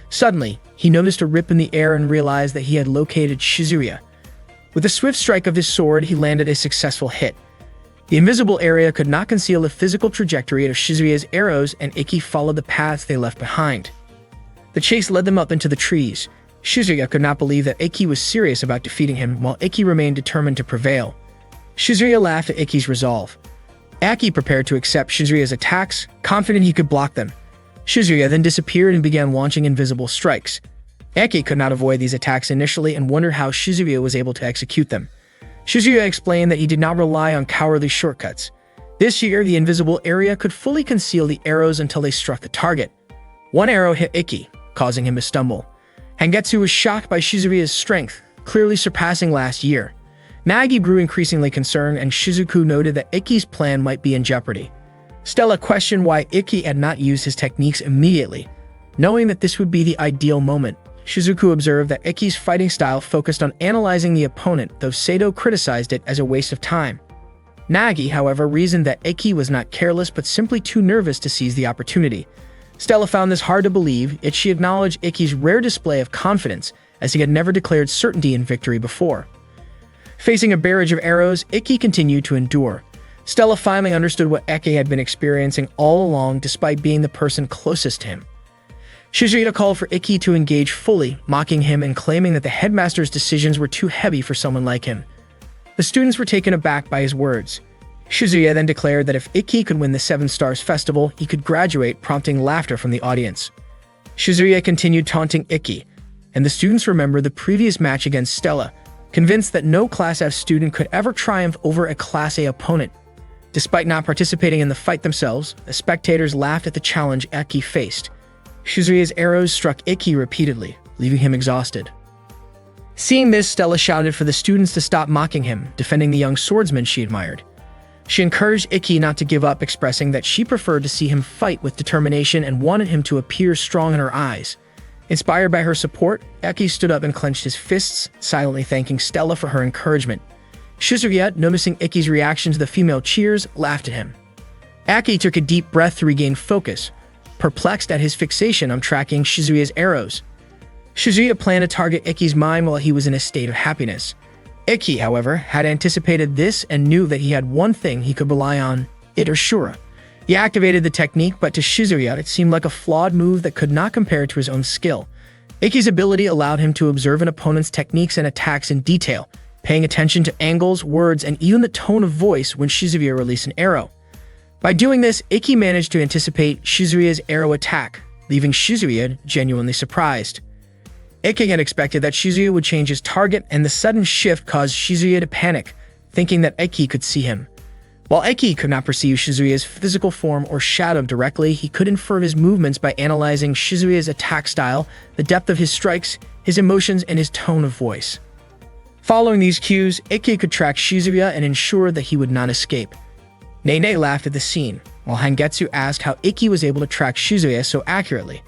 Speaker 1: Suddenly, he noticed a rip in the air and realized that he had located Shizuya. With a swift strike of his sword, he landed a successful hit. The invisible area could not conceal the physical trajectory of Shizuya's arrows, and Ikki followed the paths they left behind. The chase led them up into the trees. Shizuya could not believe that Ikki was serious about defeating him, while Ikki remained determined to prevail. Shizuya laughed at Ikki's resolve. Ikki prepared to accept Shizuya's attacks, confident he could block them. Shizuya then disappeared and began launching invisible strikes. Ikki could not avoid these attacks initially and wondered how Shizuya was able to execute them. Shizuya explained that he did not rely on cowardly shortcuts. This year, the invisible area could fully conceal the arrows until they struck the target. One arrow hit Ikki, causing him to stumble. Hangetsu was shocked by Shizuya's strength, clearly surpassing last year. Nagi grew increasingly concerned, and Shizuku noted that Ikki's plan might be in jeopardy. Stella questioned why Ikki had not used his techniques immediately. Knowing that this would be the ideal moment, Shizuku observed that Ikki's fighting style focused on analyzing the opponent, though Sato criticized it as a waste of time. Nagi, however, reasoned that Ikki was not careless but simply too nervous to seize the opportunity. Stella found this hard to believe, yet she acknowledged Ikki's rare display of confidence, as he had never declared certainty in victory before. Facing a barrage of arrows, Ikki continued to endure. Stella finally understood what Eke had been experiencing all along, despite being the person closest to him. Shizuya called for Ikki to engage fully, mocking him and claiming that the headmaster's decisions were too heavy for someone like him. The students were taken aback by his words. Shizuya then declared that if Ikki could win the Seven Stars Festival, he could graduate, prompting laughter from the audience. Shizuya continued taunting Ikki, and the students remembered the previous match against Stella, convinced that no Class F student could ever triumph over a Class A opponent. Despite not participating in the fight themselves, the spectators laughed at the challenge Ikki faced. Shizuya's arrows struck Ikki repeatedly, leaving him exhausted. Seeing this, Stella shouted for the students to stop mocking him, defending the young swordsman she admired. She encouraged Ikki not to give up, expressing that she preferred to see him fight with determination and wanted him to appear strong in her eyes. Inspired by her support, Ikki stood up and clenched his fists, silently thanking Stella for her encouragement. Shizuya, noticing Ikki's reaction to the female cheers, laughed at him. Ikki took a deep breath to regain focus, perplexed at his fixation on tracking Shizuya's arrows. Shizuya planned to target Ikki's mind while he was in a state of happiness. Ikki, however, had anticipated this and knew that he had one thing he could rely on, Itoshura. He activated the technique, but to Shizuya it seemed like a flawed move that could not compare to his own skill. Ikki's ability allowed him to observe an opponent's techniques and attacks in detail, paying attention to angles, words, and even the tone of voice when Shizuya released an arrow. By doing this, Ikki managed to anticipate Shizuya's arrow attack, leaving Shizuya genuinely surprised. Ikki had expected that Shizuya would change his target, and the sudden shift caused Shizuya to panic, thinking that Ikki could see him. While Ikki could not perceive Shizuya's physical form or shadow directly, he could infer his movements by analyzing Shizuya's attack style, the depth of his strikes, his emotions, and his tone of voice. Following these cues, Ikki could track Shizuya and ensure that he would not escape. Nene laughed at the scene, while Hangetsu asked how Ikki was able to track Shizuya so accurately.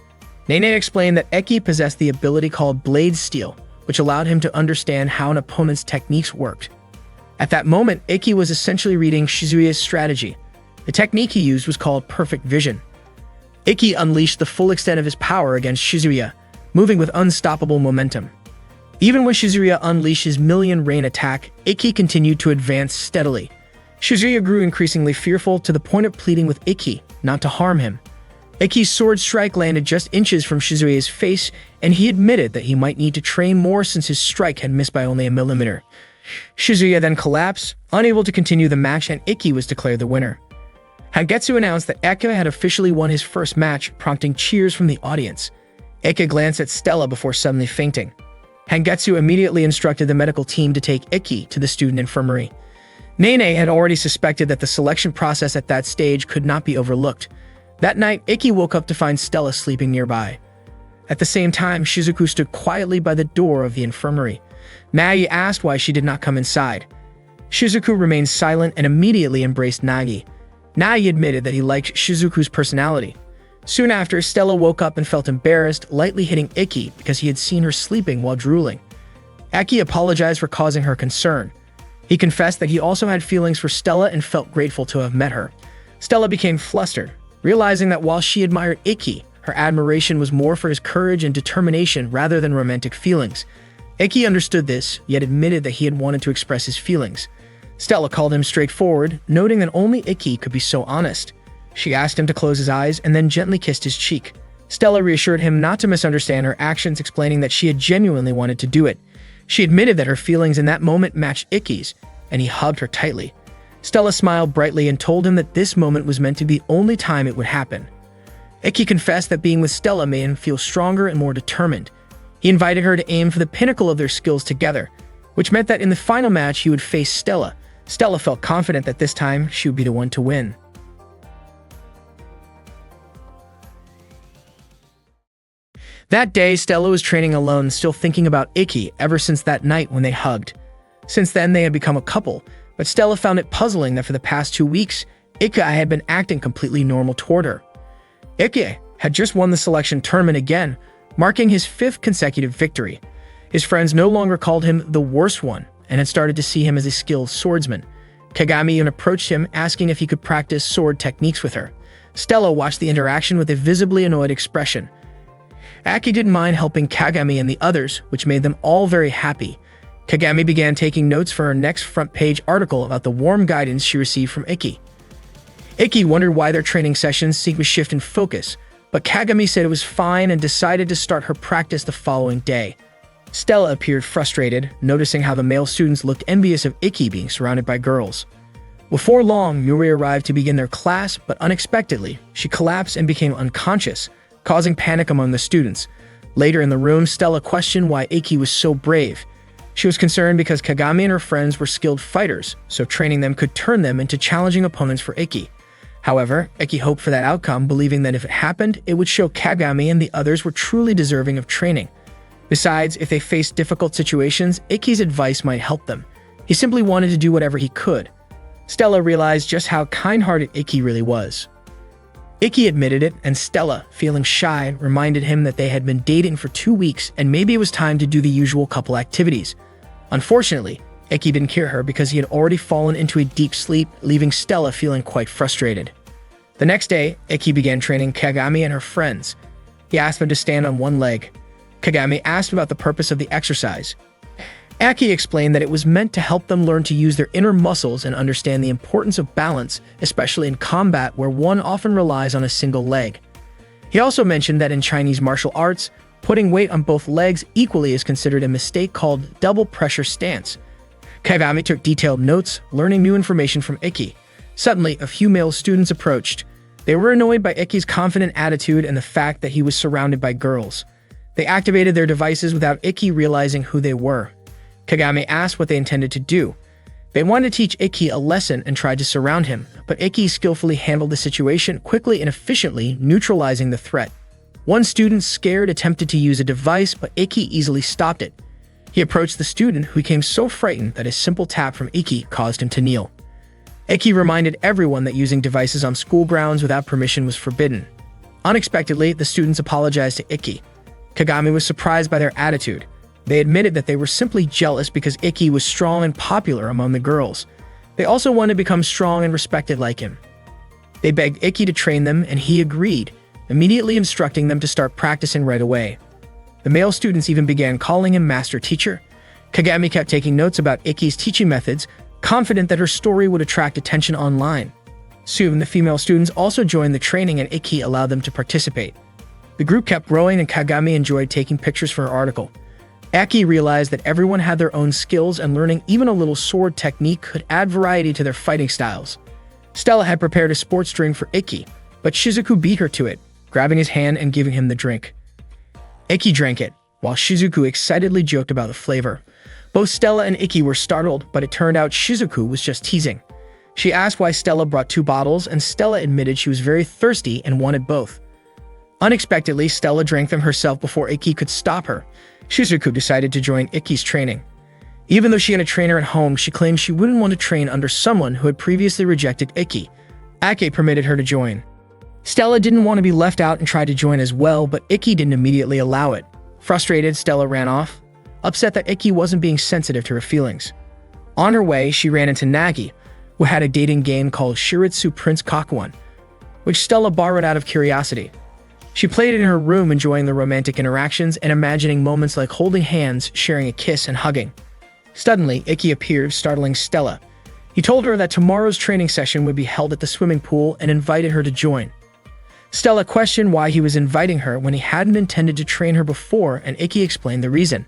Speaker 1: Nene explained that Ikki possessed the ability called Blade Steel, which allowed him to understand how an opponent's techniques worked. At that moment, Ikki was essentially reading Shizuya's strategy. The technique he used was called Perfect Vision. Ikki unleashed the full extent of his power against Shizuya, moving with unstoppable momentum. Even when Shizuya unleashed his Million Rain attack, Ikki continued to advance steadily. Shizuya grew increasingly fearful, to the point of pleading with Ikki not to harm him. Ikki's sword strike landed just inches from Shizuya's face, and he admitted that he might need to train more since his strike had missed by only a millimeter. Shizuya then collapsed, unable to continue the match, and Ikki was declared the winner. Hangetsu announced that Eke had officially won his first match, prompting cheers from the audience. Eke glanced at Stella before suddenly fainting. Hangetsu immediately instructed the medical team to take Ikki to the student infirmary. Nene had already suspected that the selection process at that stage could not be overlooked. That night, Ikki woke up to find Stella sleeping nearby. At the same time, Shizuku stood quietly by the door of the infirmary. Nagi asked why she did not come inside. Shizuku remained silent and immediately embraced Nagi. Nagi admitted that he liked Shizuku's personality. Soon after, Stella woke up and felt embarrassed, lightly hitting Ikki because he had seen her sleeping while drooling. Ikki apologized for causing her concern. He confessed that he also had feelings for Stella and felt grateful to have met her. Stella became flustered, realizing that while she admired Ikki, her admiration was more for his courage and determination rather than romantic feelings. Ikki understood this, yet admitted that he had wanted to express his feelings. Stella called him straightforward, noting that only Ikki could be so honest. She asked him to close his eyes and then gently kissed his cheek. Stella reassured him not to misunderstand her actions, explaining that she had genuinely wanted to do it. She admitted that her feelings in that moment matched Ikki's, and he hugged her tightly. Stella smiled brightly and told him that this moment was meant to be the only time it would happen. Ikki confessed that being with Stella made him feel stronger and more determined. He invited her to aim for the pinnacle of their skills together, which meant that in the final match he would face Stella. Stella felt confident that this time she would be the one to win. That day, Stella was training alone, still thinking about Ikki ever since that night when they hugged. Since then, they had become a couple, but Stella found it puzzling that for the past 2 weeks, Ikki had been acting completely normal toward her. Ikki had just won the selection tournament again, marking his 5th consecutive victory. His friends no longer called him the worst one and had started to see him as a skilled swordsman. Kagami even approached him, asking if he could practice sword techniques with her. Stella watched the interaction with a visibly annoyed expression. Ikki didn't mind helping Kagami and the others, which made them all very happy. Kagami began taking notes for her next front-page article about the warm guidance she received from Ikki. Ikki wondered why their training sessions seemed to shift in focus, but Kagami said it was fine and decided to start her practice the following day. Stella appeared frustrated, noticing how the male students looked envious of Ikki being surrounded by girls. Before long, Yuri arrived to begin their class, but unexpectedly, she collapsed and became unconscious, causing panic among the students. Later in the room, Stella questioned why Ikki was so brave. She was concerned because Kagami and her friends were skilled fighters, so training them could turn them into challenging opponents for Ikki. However, Ikki hoped for that outcome, believing that if it happened, it would show Kagami and the others were truly deserving of training. Besides, if they faced difficult situations, Ikki's advice might help them. He simply wanted to do whatever he could. Stella realized just how kind-hearted Ikki really was. Ikki admitted it, and Stella, feeling shy, reminded him that they had been dating for 2 weeks and maybe it was time to do the usual couple activities. Unfortunately, Ikki didn't hear her because he had already fallen into a deep sleep, leaving Stella feeling quite frustrated. The next day, Ikki began training Kagami and her friends. He asked them to stand on one leg. Kagami asked about the purpose of the exercise. Ikki explained that it was meant to help them learn to use their inner muscles and understand the importance of balance, especially in combat where one often relies on a single leg. He also mentioned that in Chinese martial arts, putting weight on both legs equally is considered a mistake called double pressure stance. Kagami took detailed notes, learning new information from Ikki. Suddenly, a few male students approached. They were annoyed by Ikki's confident attitude and the fact that he was surrounded by girls. They activated their devices without Ikki realizing who they were. Kagami asked what they intended to do. They wanted to teach Ikki a lesson and tried to surround him, but Ikki skillfully handled the situation quickly and efficiently, neutralizing the threat. One student, scared, attempted to use a device, but Ikki easily stopped it. He approached the student, who became so frightened that a simple tap from Ikki caused him to kneel. Ikki reminded everyone that using devices on school grounds without permission was forbidden. Unexpectedly, the students apologized to Ikki. Kagami was surprised by their attitude. They admitted that they were simply jealous because Ikki was strong and popular among the girls. They also wanted to become strong and respected like him. They begged Ikki to train them, and he agreed, immediately instructing them to start practicing right away. The male students even began calling him Master Teacher. Kagami kept taking notes about Ikki's teaching methods, confident that her story would attract attention online. Soon, the female students also joined the training and Ikki allowed them to participate. The group kept growing and Kagami enjoyed taking pictures for her article. Ikki realized that everyone had their own skills and learning even a little sword technique could add variety to their fighting styles. Stella had prepared a sports drink for Ikki, but Shizuku beat her to it, grabbing his hand and giving him the drink. Ikki drank it, while Shizuku excitedly joked about the flavor. Both Stella and Ikki were startled, but it turned out Shizuku was just teasing. She asked why Stella brought 2 bottles, and Stella admitted she was very thirsty and wanted both. Unexpectedly, Stella drank them herself before Ikki could stop her. Shizuku decided to join Ikki's training. Even though she had a trainer at home, she claimed she wouldn't want to train under someone who had previously rejected Ikki. Ake permitted her to join. Stella didn't want to be left out and tried to join as well, but Ikki didn't immediately allow it. Frustrated, Stella ran off, upset that Ikki wasn't being sensitive to her feelings. On her way, she ran into Nagi, who had a dating game called Shiritsu Prince Kakuan, which Stella borrowed out of curiosity. She played it in her room, enjoying the romantic interactions and imagining moments like holding hands, sharing a kiss, and hugging. Suddenly, Ikki appeared, startling Stella. He told her that tomorrow's training session would be held at the swimming pool and invited her to join. Stella questioned why he was inviting her when he hadn't intended to train her before, and Ikki explained the reason.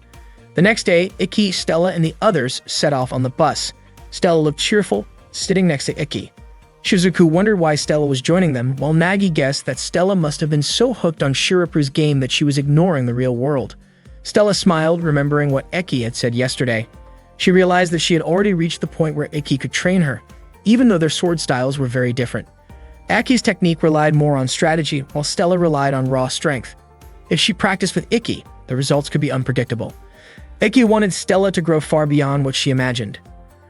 Speaker 1: The next day, Ikki, Stella, and the others set off on the bus. Stella looked cheerful, sitting next to Ikki. Shizuku wondered why Stella was joining them, while Nagi guessed that Stella must have been so hooked on Shirapu's game that she was ignoring the real world. Stella smiled, remembering what Ikki had said yesterday. She realized that she had already reached the point where Ikki could train her, even though their sword styles were very different. Aki's technique relied more on strategy, while Stella relied on raw strength. If she practiced with Ikki, the results could be unpredictable. Ikki wanted Stella to grow far beyond what she imagined.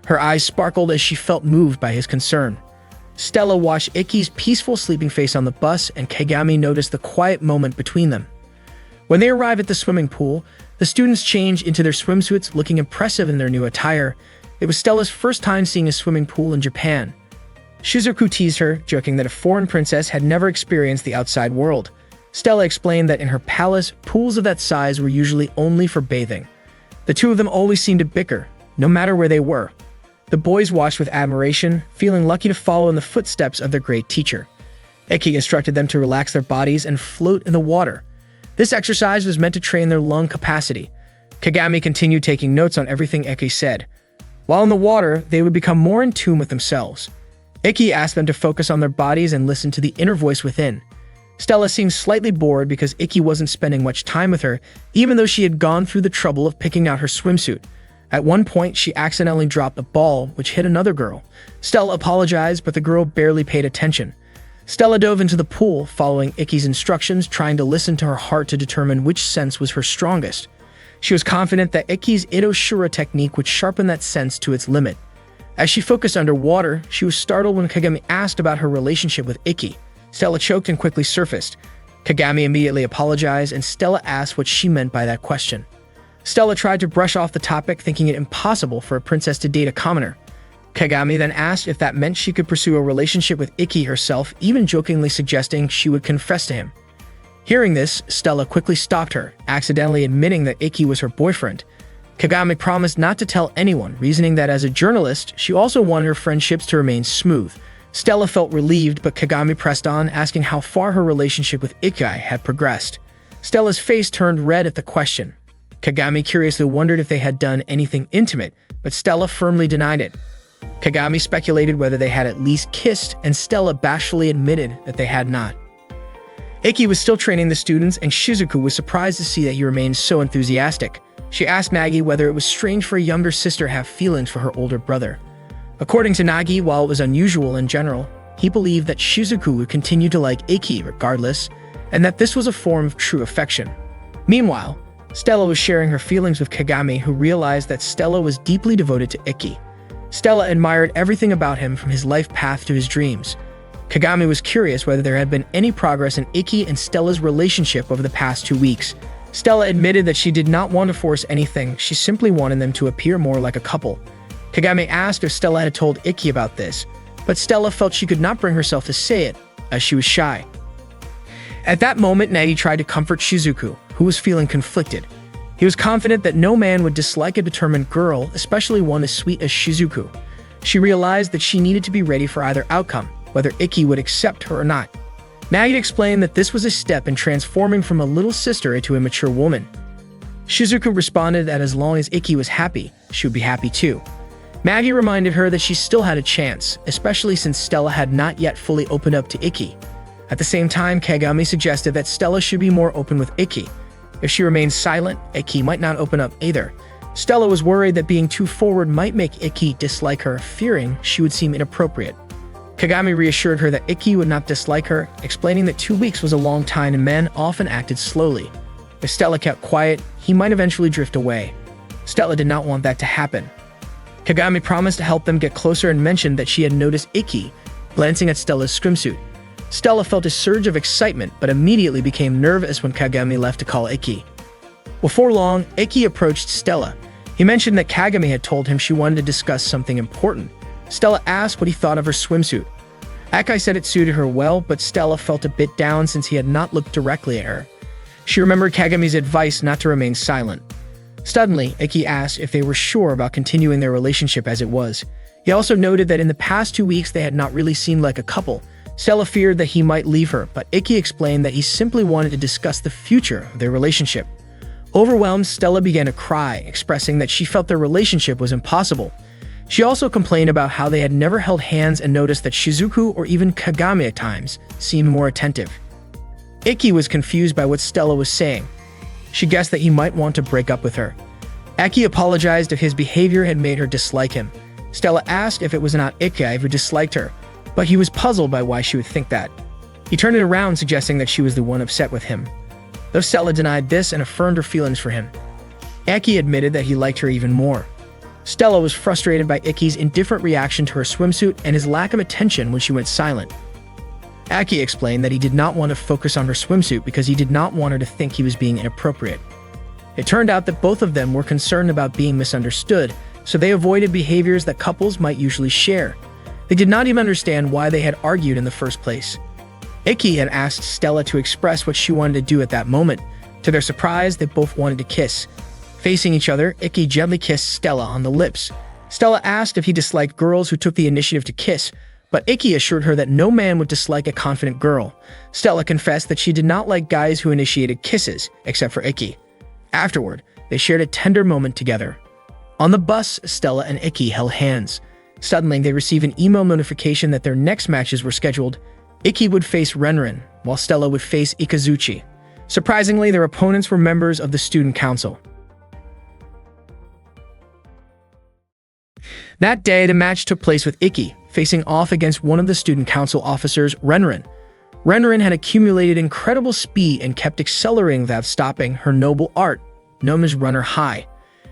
Speaker 1: Her eyes sparkled as she felt moved by his concern. Stella watched Ikki's peaceful sleeping face on the bus, and Kagami noticed the quiet moment between them. When they arrived at the swimming pool, the students changed into their swimsuits, looking impressive in their new attire. It was Stella's first time seeing a swimming pool in Japan. Shizuku teased her, joking that a foreign princess had never experienced the outside world. Stella explained that in her palace, pools of that size were usually only for bathing. The two of them always seemed to bicker, no matter where they were. The boys watched with admiration, feeling lucky to follow in the footsteps of their great teacher. Ikki instructed them to relax their bodies and float in the water. This exercise was meant to train their lung capacity. Kagami continued taking notes on everything Ikki said. While in the water, they would become more in tune with themselves. Ikki asked them to focus on their bodies and listen to the inner voice within. Stella seemed slightly bored because Ikki wasn't spending much time with her, even though she had gone through the trouble of picking out her swimsuit. At one point, she accidentally dropped the ball, which hit another girl. Stella apologized, but the girl barely paid attention. Stella dove into the pool, following Ikki's instructions, trying to listen to her heart to determine which sense was her strongest. She was confident that Ikki's Ito Shura technique would sharpen that sense to its limit. As she focused underwater, she was startled when Kagami asked about her relationship with Ikki. Stella choked and quickly surfaced. Kagami immediately apologized, and Stella asked what she meant by that question. Stella tried to brush off the topic, thinking it impossible for a princess to date a commoner. Kagami then asked if that meant she could pursue a relationship with Ikki herself, even jokingly suggesting she would confess to him. Hearing this, Stella quickly stopped her, accidentally admitting that Ikki was her boyfriend. Kagami promised not to tell anyone, reasoning that as a journalist, she also wanted her friendships to remain smooth. Stella felt relieved, but Kagami pressed on, asking how far her relationship with Ikki had progressed. Stella's face turned red at the question. Kagami curiously wondered if they had done anything intimate, but Stella firmly denied it. Kagami speculated whether they had at least kissed, and Stella bashfully admitted that they had not. Ikki was still training the students, and Shizuku was surprised to see that he remained so enthusiastic. She asked Nagi whether it was strange for a younger sister to have feelings for her older brother. According to Nagi, while it was unusual in general, he believed that Shizuku would continue to like Ikki regardless, and that this was a form of true affection. Meanwhile, Stella was sharing her feelings with Kagami, who realized that Stella was deeply devoted to Ikki. Stella admired everything about him, from his life path to his dreams. Kagami was curious whether there had been any progress in Ikki and Stella's relationship over the past 2 weeks. Stella admitted that she did not want to force anything, she simply wanted them to appear more like a couple. Kagami asked if Stella had told Ikki about this, but Stella felt she could not bring herself to say it, as she was shy. At that moment, Nagi tried to comfort Shizuku, who was feeling conflicted. He was confident that no man would dislike a determined girl, especially one as sweet as Shizuku. She realized that she needed to be ready for either outcome, whether Ikki would accept her or not. Nagi explained that this was a step in transforming from a little sister into a mature woman. Shizuku responded that as long as Ikki was happy, she would be happy too. Nagi reminded her that she still had a chance, especially since Stella had not yet fully opened up to Ikki. At the same time, Kagami suggested that Stella should be more open with Ikki. If she remained silent, Ikki might not open up either. Stella was worried that being too forward might make Ikki dislike her, fearing she would seem inappropriate. Kagami reassured her that Ikki would not dislike her, explaining that 2 weeks was a long time and men often acted slowly. If Stella kept quiet, he might eventually drift away. Stella did not want that to happen. Kagami promised to help them get closer and mentioned that she had noticed Ikki glancing at Stella's swimsuit. Stella felt a surge of excitement, but immediately became nervous when Kagami left to call Ikki. Before long, Ikki approached Stella. He mentioned that Kagami had told him she wanted to discuss something important. Stella asked what he thought of her swimsuit. Akai said it suited her well, but Stella felt a bit down since he had not looked directly at her. She remembered Kagami's advice not to remain silent. Suddenly, Ikki asked if they were sure about continuing their relationship as it was. He also noted that in the past 2 weeks they had not really seemed like a couple. Stella feared that he might leave her, but Ikki explained that he simply wanted to discuss the future of their relationship. Overwhelmed, Stella began to cry, expressing that she felt their relationship was impossible. She also complained about how they had never held hands and noticed that Shizuku or even Kagami at times seemed more attentive. Ikki was confused by what Stella was saying. She guessed that he might want to break up with her. Ikki apologized if his behavior had made her dislike him. Stella asked if it was not Ikki who disliked her, but he was puzzled by why she would think that. He turned it around, suggesting that she was the one upset with him. Though Stella denied this and affirmed her feelings for him, Ikki admitted that he liked her even more. Stella was frustrated by Ikki's indifferent reaction to her swimsuit and his lack of attention when she went silent. Ikki explained that he did not want to focus on her swimsuit because he did not want her to think he was being inappropriate. It turned out that both of them were concerned about being misunderstood, so they avoided behaviors that couples might usually share. They did not even understand why they had argued in the first place. Ikki had asked Stella to express what she wanted to do at that moment. To their surprise, they both wanted to kiss. Facing each other, Ikki gently kissed Stella on the lips. Stella asked if he disliked girls who took the initiative to kiss, but Ikki assured her that no man would dislike a confident girl. Stella confessed that she did not like guys who initiated kisses, except for Ikki. Afterward, they shared a tender moment together. On the bus, Stella and Ikki held hands. Suddenly, they received an email notification that their next matches were scheduled. Ikki would face Renren, while Stella would face Ikazuchi. Surprisingly, their opponents were members of the student council. That day, the match took place with Ikki facing off against one of the student council officers, Renren. Renren had accumulated incredible speed and kept accelerating without stopping, her noble art, known as Runner High.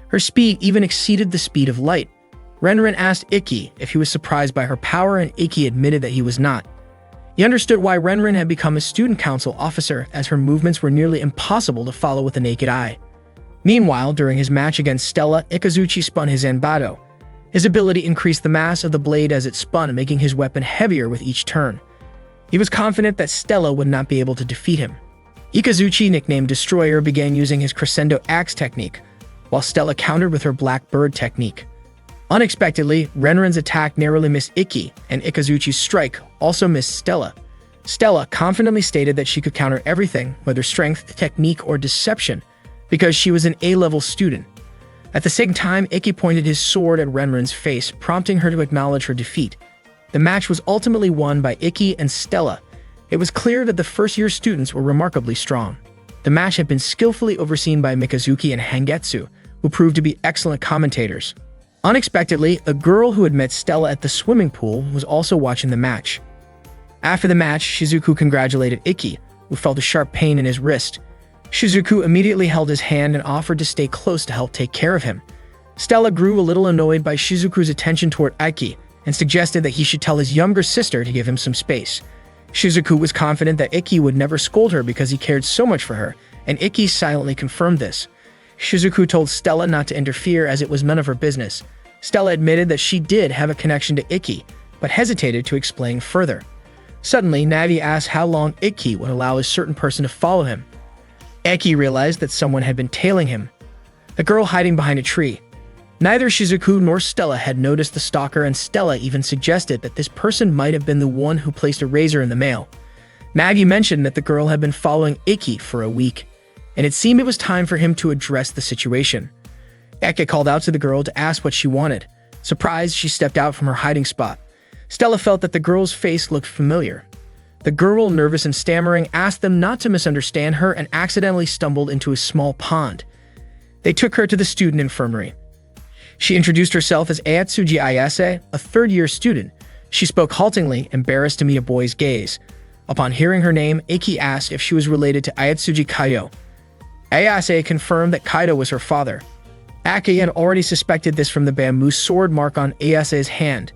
Speaker 1: Her speed even exceeded the speed of light. Renren asked Ikki if he was surprised by her power, and Ikki admitted that he was not. He understood why Renren had become a student council officer, as her movements were nearly impossible to follow with the naked eye. Meanwhile, during his match against Stella, Ikazuchi spun his Zanbato. His ability increased the mass of the blade as it spun, making his weapon heavier with each turn. He was confident that Stella would not be able to defeat him. Ikazuchi, nicknamed Destroyer, began using his Crescendo Axe technique, while Stella countered with her Black Bird technique. Unexpectedly, Renren's attack narrowly missed Ikki, and Ikazuchi's strike also missed Stella. Stella confidently stated that she could counter everything, whether strength, technique, or deception, because she was an A-level student. At the same time, Ikki pointed his sword at Renren's face, prompting her to acknowledge her defeat. The match was ultimately won by Ikki and Stella. It was clear that the first-year students were remarkably strong. The match had been skillfully overseen by Mikazuki and Hangetsu, who proved to be excellent commentators. Unexpectedly, a girl who had met Stella at the swimming pool was also watching the match. After the match, Shizuku congratulated Ikki, who felt a sharp pain in his wrist. Shizuku immediately held his hand and offered to stay close to help take care of him. Stella grew a little annoyed by Shizuku's attention toward Ikki and suggested that he should tell his younger sister to give him some space. Shizuku was confident that Ikki would never scold her because he cared so much for her, and Ikki silently confirmed this. Shizuku told Stella not to interfere as it was none of her business. Stella admitted that she did have a connection to Ikki, but hesitated to explain further. Suddenly, Navi asked how long Ikki would allow a certain person to follow him. Ikki realized that someone had been tailing him, a girl hiding behind a tree. Neither Shizuku nor Stella had noticed the stalker, and Stella even suggested that this person might have been the one who placed a razor in the mail. Nagi mentioned that the girl had been following Ikki for a week, and it seemed it was time for him to address the situation. Ikki called out to the girl to ask what she wanted. Surprised, she stepped out from her hiding spot. Stella felt that the girl's face looked familiar. The girl, nervous and stammering, asked them not to misunderstand her and accidentally stumbled into a small pond. They took her to the student infirmary. She introduced herself as Ayatsuji Ayase, a third-year student. She spoke haltingly, embarrassed to meet a boy's gaze. Upon hearing her name, Iki asked if she was related to Ayatsuji Kaido. Ayase confirmed that Kaido was her father. Aki had already suspected this from the bamboo sword mark on Ayase's hand.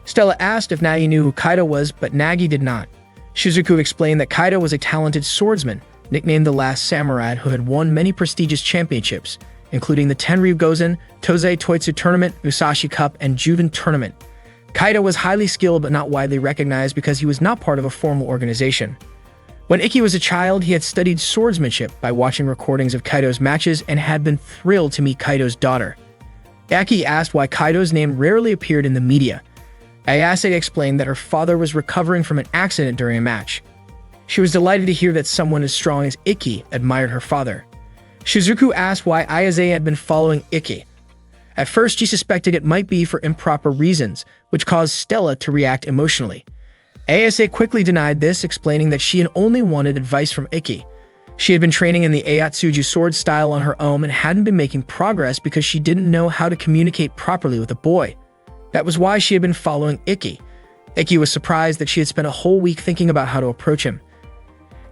Speaker 1: Stella asked if Nagi knew who Kaido was, but Nagi did not. Shizuku explained that Kaido was a talented swordsman, nicknamed the Last Samurai, who had won many prestigious championships, including the Tenryu Gozen, Tozei Toitsu Tournament, Musashi Cup, and Juven Tournament. Kaido was highly skilled but not widely recognized because he was not part of a formal organization. When Iki was a child, he had studied swordsmanship by watching recordings of Kaido's matches and had been thrilled to meet Kaido's daughter. Aki asked why Kaido's name rarely appeared in the media. Ayase explained that her father was recovering from an accident during a match. She was delighted to hear that someone as strong as Iki admired her father. Shizuku asked why Ayase had been following Iki. At first, she suspected it might be for improper reasons, which caused Stella to react emotionally. Ayase quickly denied this, explaining that she had only wanted advice from Iki. She had been training in the Ayatsuji sword style on her own and hadn't been making progress because she didn't know how to communicate properly with a boy. That was why she had been following Iki. Iki was surprised that she had spent a whole week thinking about how to approach him.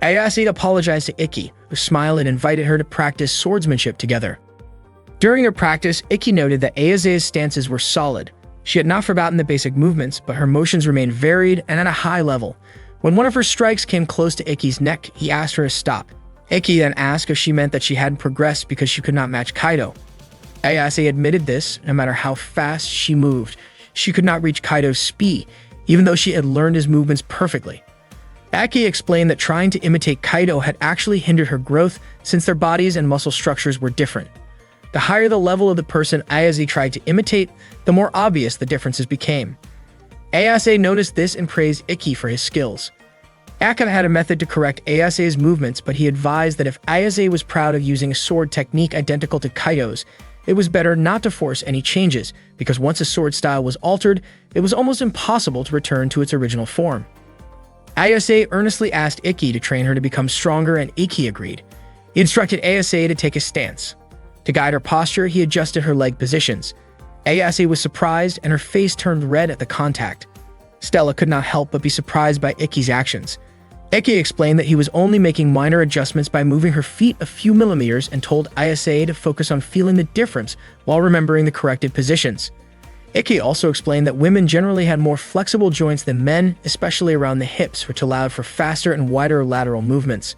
Speaker 1: Ayase apologized to Iki, who smiled and invited her to practice swordsmanship together. During their practice, Iki noted that Ayase's stances were solid. She had not forgotten the basic movements, but her motions remained varied and at a high level. When one of her strikes came close to Iki's neck, he asked her to stop. Iki then asked if she meant that she hadn't progressed because she could not match Kaido. Ayase admitted this. No matter how fast she moved, she could not reach Kaido's speed, even though she had learned his movements perfectly. Aki explained that trying to imitate Kaido had actually hindered her growth since their bodies and muscle structures were different. The higher the level of the person Ayase tried to imitate, the more obvious the differences became. Ayase noticed this and praised Iki for his skills. Akana had a method to correct Ayase's movements, but he advised that if Ayase was proud of using a sword technique identical to Kaido's, it was better not to force any changes, because once a sword style was altered, it was almost impossible to return to its original form. Ayase earnestly asked Iki to train her to become stronger, and Iki agreed. He instructed Ayase to take a stance. To guide her posture, he adjusted her leg positions. Ayase was surprised, and her face turned red at the contact. Stella could not help but be surprised by Iki's actions. Iki explained that he was only making minor adjustments by moving her feet a few millimeters and told Ayase to focus on feeling the difference while remembering the corrected positions. Iki also explained that women generally had more flexible joints than men, especially around the hips, which allowed for faster and wider lateral movements.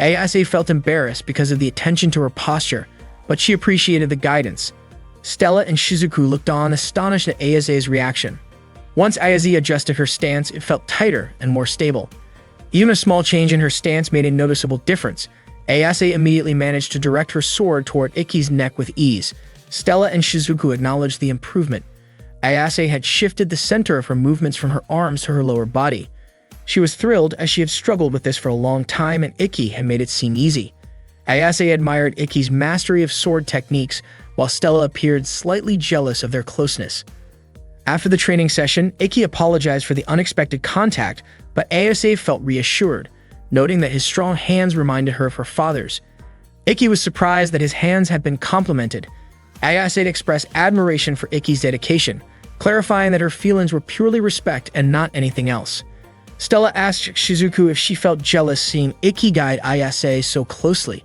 Speaker 1: Ayase felt embarrassed because of the attention to her posture, but she appreciated the guidance. Stella and Shizuku looked on, astonished at Ayase's reaction. Once Ayase adjusted her stance, it felt tighter and more stable. Even a small change in her stance made a noticeable difference. Ayase immediately managed to direct her sword toward Iki's neck with ease. Stella and Shizuku acknowledged the improvement. Ayase had shifted the center of her movements from her arms to her lower body. She was thrilled as she had struggled with this for a long time and Iki had made it seem easy. Ayase admired Iki's mastery of sword techniques, while Stella appeared slightly jealous of their closeness. After the training session, Iki apologized for the unexpected contact, but Ayase felt reassured, noting that his strong hands reminded her of her father's. Iki was surprised that his hands had been complimented. Ayase expressed admiration for Iki's dedication, clarifying that her feelings were purely respect and not anything else. Stella asked Shizuku if she felt jealous seeing Iki guide Ayase so closely.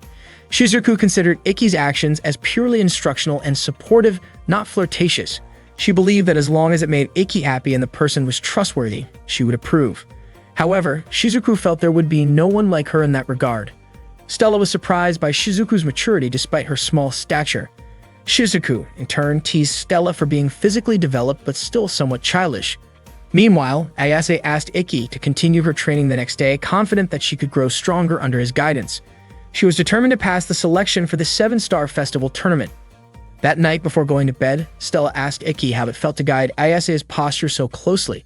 Speaker 1: Shizuku considered Iki's actions as purely instructional and supportive, not flirtatious. She believed that as long as it made Iki happy and the person was trustworthy, she would approve. However, Shizuku felt there would be no one like her in that regard. Stella was surprised by Shizuku's maturity despite her small stature. Shizuku, in turn, teased Stella for being physically developed but still somewhat childish. Meanwhile, Ayase asked Iki to continue her training the next day, confident that she could grow stronger under his guidance. She was determined to pass the selection for the 7-Star Festival tournament. That night, before going to bed, Stella asked Iki how it felt to guide Ayase's posture so closely.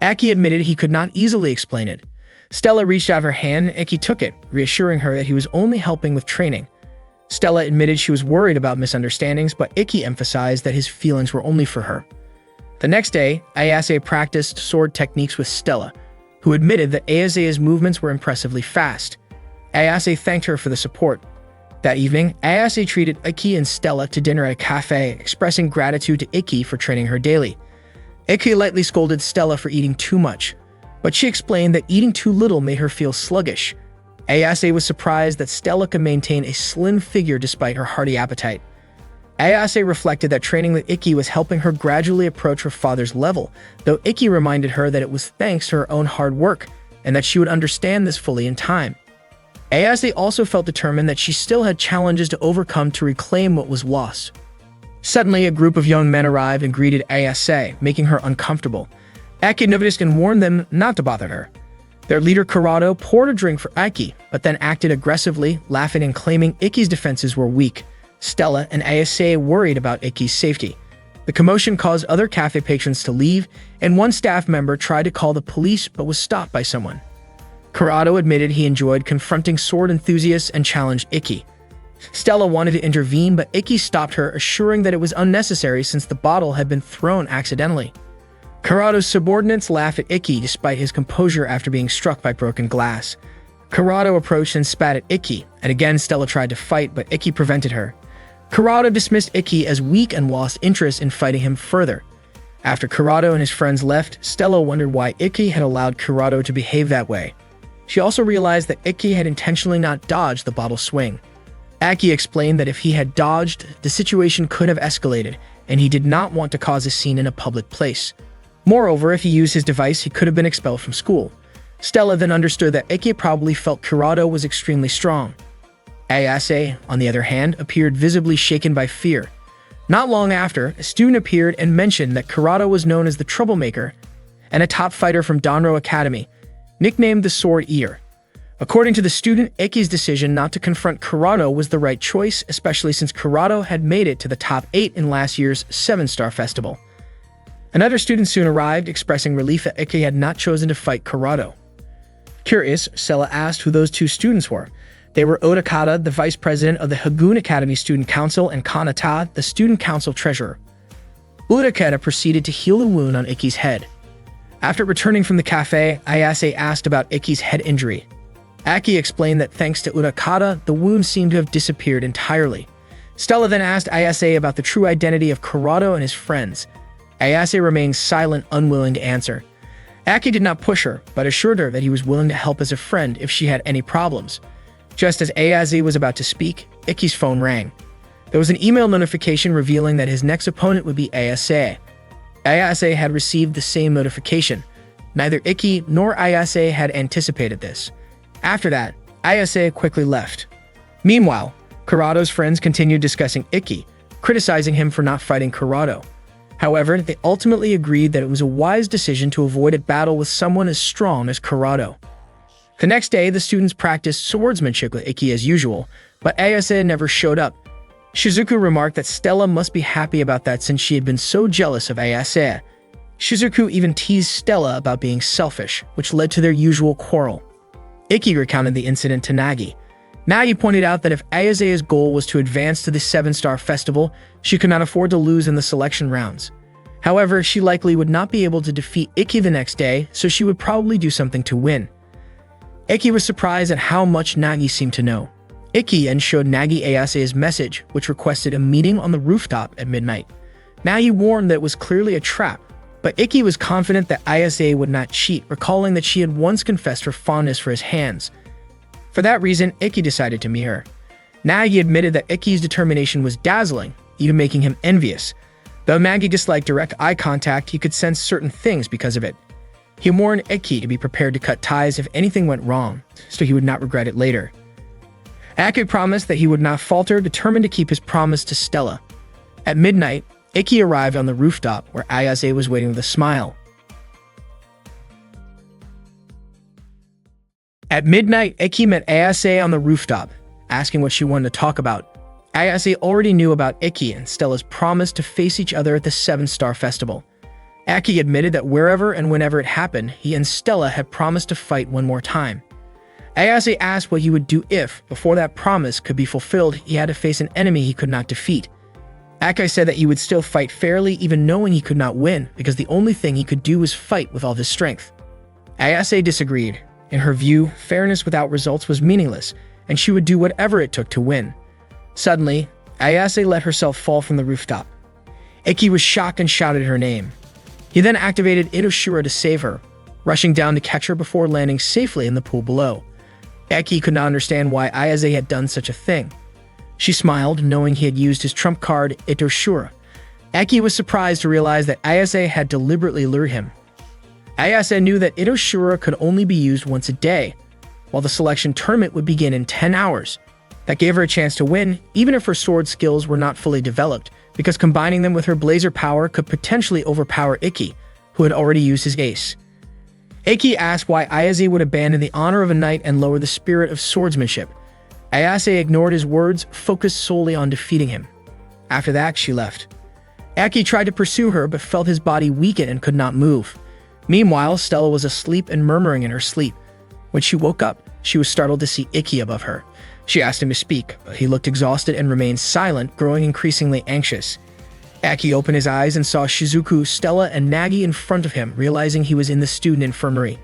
Speaker 1: Aki admitted he could not easily explain it. Stella reached out her hand and Iki took it, reassuring her that he was only helping with training. Stella admitted she was worried about misunderstandings, but Iki emphasized that his feelings were only for her. The next day, Ayase practiced sword techniques with Stella. who admitted that Ayase's movements were impressively fast. Ayase thanked her for the support. That evening, Ayase treated Iki and Stella to dinner at a cafe, expressing gratitude to Iki for training her daily. Iki lightly scolded Stella for eating too much, but she explained that eating too little made her feel sluggish. Ayase was surprised that Stella could maintain a slim figure despite her hearty appetite. Ayase reflected that training with Iki was helping her gradually approach her father's level, though Iki reminded her that it was thanks to her own hard work, and that she would understand this fully in time. Ayase also felt determined that she still had challenges to overcome to reclaim what was lost. Suddenly, a group of young men arrived and greeted Ayase, making her uncomfortable. Aki noticed and warned them not to bother her. Their leader Kurado poured a drink for Iki, but then acted aggressively, laughing and claiming Iki's defenses were weak. Stella and Ayase worried about Iki's safety. The commotion caused other cafe patrons to leave, and one staff member tried to call the police but was stopped by someone. Kurado admitted he enjoyed confronting sword enthusiasts and challenged Iki. Stella wanted to intervene, but Iki stopped her, assuring that it was unnecessary since the bottle had been thrown accidentally. Kurado's subordinates laughed at Iki despite his composure after being struck by broken glass. Kurado approached and spat at Iki, and again Stella tried to fight, but Iki prevented her. Kurado dismissed Iki as weak and lost interest in fighting him further. After Kurado and his friends left, Stella wondered why Iki had allowed Kurado to behave that way. She also realized that Iki had intentionally not dodged the bottle swing. Aki explained that if he had dodged, the situation could have escalated, and he did not want to cause a scene in a public place. Moreover, if he used his device, he could have been expelled from school. Stella then understood that Iki probably felt Kurado was extremely strong. Ayase, on the other hand, appeared visibly shaken by fear. Not long after, a student appeared and mentioned that Kurado was known as the Troublemaker and a top fighter from Danro Academy, nicknamed the Sword Eater. According to the student, Iki's decision not to confront Kurado was the right choice, especially since Kurado had made it to the top 8 in last year's 7-star festival. Another student soon arrived, expressing relief that Iki had not chosen to fight Kurado. Curious, Stella asked who those two students were. They were Odakata, the vice president of the Hagun Academy Student Council, and Kanata, the student council treasurer. Odakata proceeded to heal the wound on Iki's head. After returning from the cafe, Ayase asked about Iki's head injury. Aki explained that thanks to Odakata, the wound seemed to have disappeared entirely. Stella then asked Ayase about the true identity of Kurado and his friends. Ayase remained silent, unwilling to answer. Aki did not push her, but assured her that he was willing to help as a friend if she had any problems. Just as Ayase was about to speak, Iki's phone rang. There was an email notification revealing that his next opponent would be Ayase. Ayase had received the same notification. Neither Iki nor Ayase had anticipated this. After that, Ayase quickly left. Meanwhile, Kurado's friends continued discussing Iki, criticizing him for not fighting Kurado. However, they ultimately agreed that it was a wise decision to avoid a battle with someone as strong as Kurado. The next day, the students practiced swordsmanship with Iki as usual, but Ayase never showed up. Shizuku remarked that Stella must be happy about that since she had been so jealous of Ayase. Shizuku even teased Stella about being selfish, which led to their usual quarrel. Iki recounted the incident to Nagi. Nagi pointed out that if Ayase's goal was to advance to the 7-star festival, she could not afford to lose in the selection rounds. However, she likely would not be able to defeat Iki the next day, so she would probably do something to win. Iki was surprised at how much Nagi seemed to know. Iki then showed Nagi Ayase's message, which requested a meeting on the rooftop at midnight. Nagi warned that it was clearly a trap, but Iki was confident that Ayase would not cheat, recalling that she had once confessed her fondness for his hands. For that reason, Iki decided to meet her. Nagi admitted that Iki's determination was dazzling, even making him envious. Though Nagi disliked direct eye contact, he could sense certain things because of it. He warned Iki to be prepared to cut ties if anything went wrong, so he would not regret it later. Aki promised that he would not falter, determined to keep his promise to Stella. At midnight, Iki arrived on the rooftop where Ayase was waiting with a smile. At midnight, Iki met Ayase on the rooftop, asking what she wanted to talk about. Ayase already knew about Iki and Stella's promise to face each other at the 7-star festival. Aki admitted that wherever and whenever it happened, he and Stella had promised to fight one more time. Ayase asked what he would do if, before that promise could be fulfilled, he had to face an enemy he could not defeat. Aki said that he would still fight fairly even knowing he could not win, because the only thing he could do was fight with all his strength. Ayase disagreed. In her view, fairness without results was meaningless, and she would do whatever it took to win. Suddenly, Ayase let herself fall from the rooftop. Iki was shocked and shouted her name. He then activated Itoshura to save her, rushing down to catch her before landing safely in the pool below. Iki could not understand why Ayase had done such a thing. She smiled, knowing he had used his trump card, Itoshura. Iki was surprised to realize that Ayase had deliberately lured him. Ayase knew that Itoshura could only be used once a day, while the selection tournament would begin in 10 hours. That gave her a chance to win, even if her sword skills were not fully developed, because combining them with her blazer power could potentially overpower Iki, who had already used his ace. Iki asked why Ayase would abandon the honor of a knight and lower the spirit of swordsmanship. Ayase ignored his words, focused solely on defeating him. After that, she left. Iki tried to pursue her, but felt his body weaken and could not move. Meanwhile, Stella was asleep and murmuring in her sleep. When she woke up, she was startled to see Iki above her. She asked him to speak, but he looked exhausted and remained silent, growing increasingly anxious. Iki opened his eyes and saw Shizuku, Stella, and Nagi in front of him, realizing he was in the student infirmary.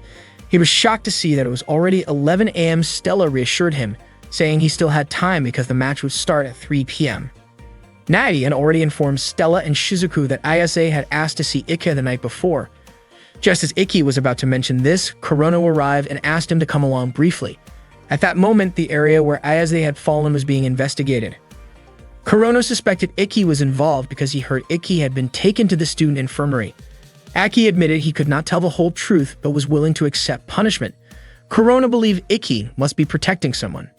Speaker 1: He was shocked to see that it was already 11 a.m. Stella reassured him, saying he still had time because the match would start at 3 p.m. Nagi had already informed Stella and Shizuku that Ayase had asked to see Iki the night before. Just as Iki was about to mention this, Kurono arrived and asked him to come along briefly. At that moment, the area where Ayase had fallen was being investigated. Kurono suspected Iki was involved because he heard Iki had been taken to the student infirmary. Aki admitted he could not tell the whole truth but was willing to accept punishment. Kurono believed Iki must be protecting someone.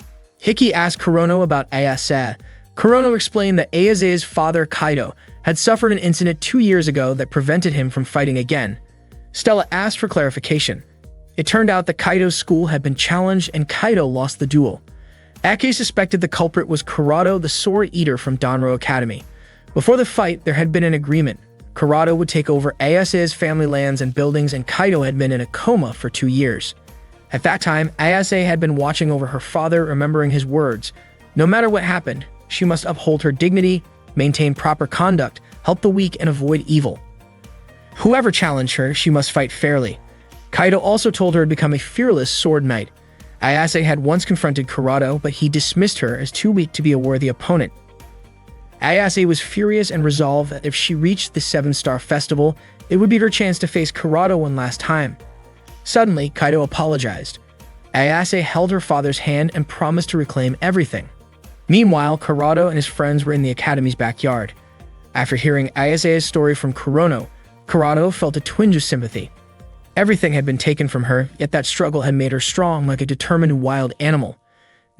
Speaker 1: Hiki asked Kurono about Ayase. Kurono explained that Ayase's father, Kaido, had suffered an incident 2 years ago that prevented him from fighting again. Stella asked for clarification. It turned out that Kaido's school had been challenged and Kaido lost the duel. Ake suspected the culprit was Kurado, the Sword Eater from Danro Academy. Before the fight, there had been an agreement. Kurado would take over Ayase's family lands and buildings, and Kaido had been in a coma for 2 years. At that time, Ayase had been watching over her father, remembering his words. No matter what happened, she must uphold her dignity, maintain proper conduct, help the weak, and avoid evil. Whoever challenged her, she must fight fairly. Kaido also told her to become a fearless sword knight. Ayase had once confronted Kurado, but he dismissed her as too weak to be a worthy opponent. Ayase was furious and resolved that if she reached the 7-Star Festival, it would be her chance to face Kurado one last time. Suddenly, Kaido apologized. Ayase held her father's hand and promised to reclaim everything. Meanwhile, Kurado and his friends were in the academy's backyard. After hearing Ayase's story from Kurado felt a twinge of sympathy. Everything had been taken from her, yet that struggle had made her strong like a determined wild animal.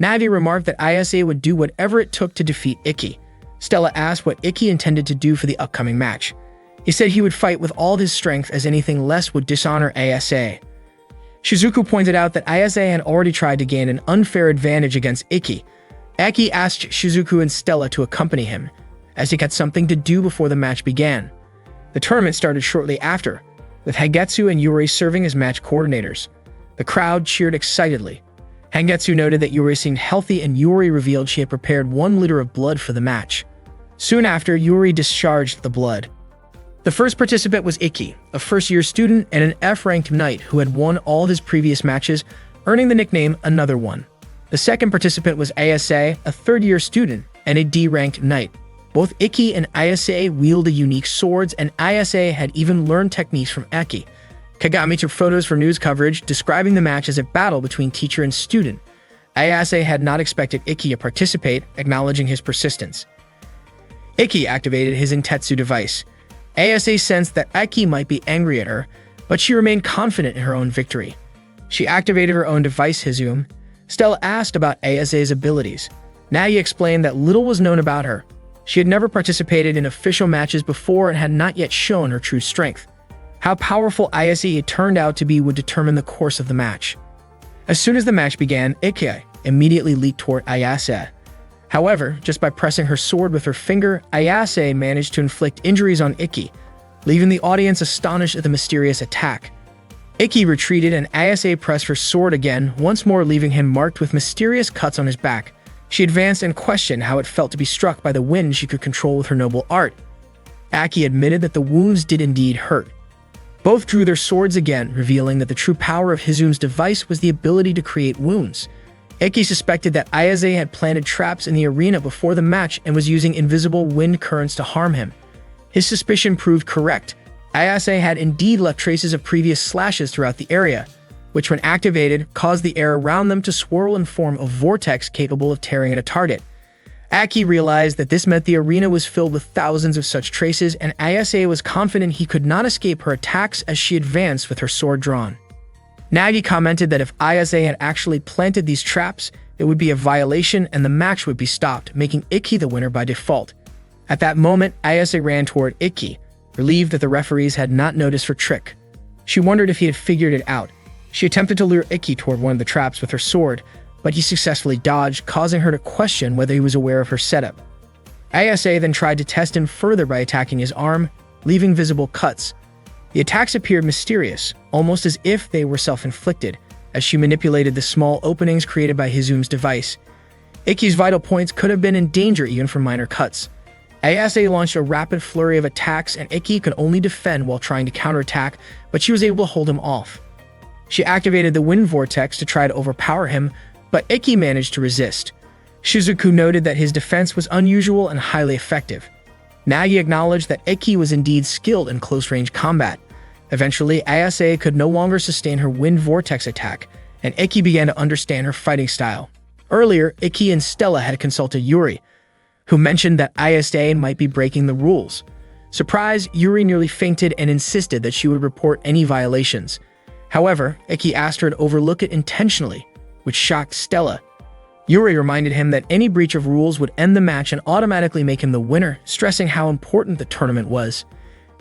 Speaker 1: Navi remarked that Ayase would do whatever it took to defeat Iki. Stella asked what Iki intended to do for the upcoming match. He said he would fight with all his strength, as anything less would dishonor Ayase. Shizuku pointed out that Ayase had already tried to gain an unfair advantage against Iki. Aki asked Shizuku and Stella to accompany him, as he had something to do before the match began. The tournament started shortly after, with Hagetsu and Yuri serving as match coordinators. The crowd cheered excitedly. Hagetsu noted that Yuri seemed healthy, and Yuri revealed she had prepared 1 liter of blood for the match. Soon after, Yuri discharged the blood. The first participant was Iki, a first-year student and an F-ranked knight who had won all of his previous matches, earning the nickname Another One. The second participant was Ayase, a third-year student and a D-ranked knight. Both Iki and Ayase wielded unique swords, and Ayase had even learned techniques from Iki. Kagami took photos for news coverage, describing the match as a battle between teacher and student. Ayase had not expected Iki to participate, acknowledging his persistence. Iki activated his Intetsu device. Ayase sensed that Iki might be angry at her, but she remained confident in her own victory. She activated her own device, Hizum. Stella asked about Ayase's abilities. Nagi explained that little was known about her. She had never participated in official matches before and had not yet shown her true strength. How powerful Ayase turned out to be would determine the course of the match. As soon as the match began, Iki immediately leaped toward Ayase. However, just by pressing her sword with her finger, Ayase managed to inflict injuries on Iki, leaving the audience astonished at the mysterious attack. Iki retreated and Ayase pressed her sword again, once more leaving him marked with mysterious cuts on his back. She advanced and questioned how it felt to be struck by the wind she could control with her noble art. Aki admitted that the wounds did indeed hurt. Both drew their swords again, revealing that the true power of Hizume's device was the ability to create wounds. Ikki suspected that Ayase had planted traps in the arena before the match and was using invisible wind currents to harm him. His suspicion proved correct. Ayase had indeed left traces of previous slashes throughout the area, which when activated caused the air around them to swirl and form a vortex capable of tearing at a target. Aki realized that this meant the arena was filled with thousands of such traces, and Ayase was confident he could not escape her attacks as she advanced with her sword drawn. Nagi commented that if Ayase had actually planted these traps, it would be a violation and the match would be stopped, making Ikki the winner by default. At that moment, Ayase ran toward Ikki, relieved that the referees had not noticed her trick. She wondered if he had figured it out. She attempted to lure Ikki toward one of the traps with her sword, but he successfully dodged, causing her to question whether he was aware of her setup. Ayase then tried to test him further by attacking his arm, leaving visible cuts. The attacks appeared mysterious, almost as if they were self-inflicted, as she manipulated the small openings created by Hizume's device. Ikki's vital points could have been in danger even from minor cuts. Ayase launched a rapid flurry of attacks, and Ikki could only defend while trying to counterattack, but she was able to hold him off. She activated the wind vortex to try to overpower him, but Ikki managed to resist. Shizuku noted that his defense was unusual and highly effective. Nagi acknowledged that Ikki was indeed skilled in close-range combat. Eventually, Ayase could no longer sustain her wind vortex attack, and Ikki began to understand her fighting style. Earlier, Ikki and Stella had consulted Yuri, who mentioned that Ayase might be breaking the rules. Surprised, Yuri nearly fainted and insisted that she would report any violations. However, Ikki asked her to overlook it intentionally, which shocked Stella. Yuri reminded him that any breach of rules would end the match and automatically make him the winner, stressing how important the tournament was.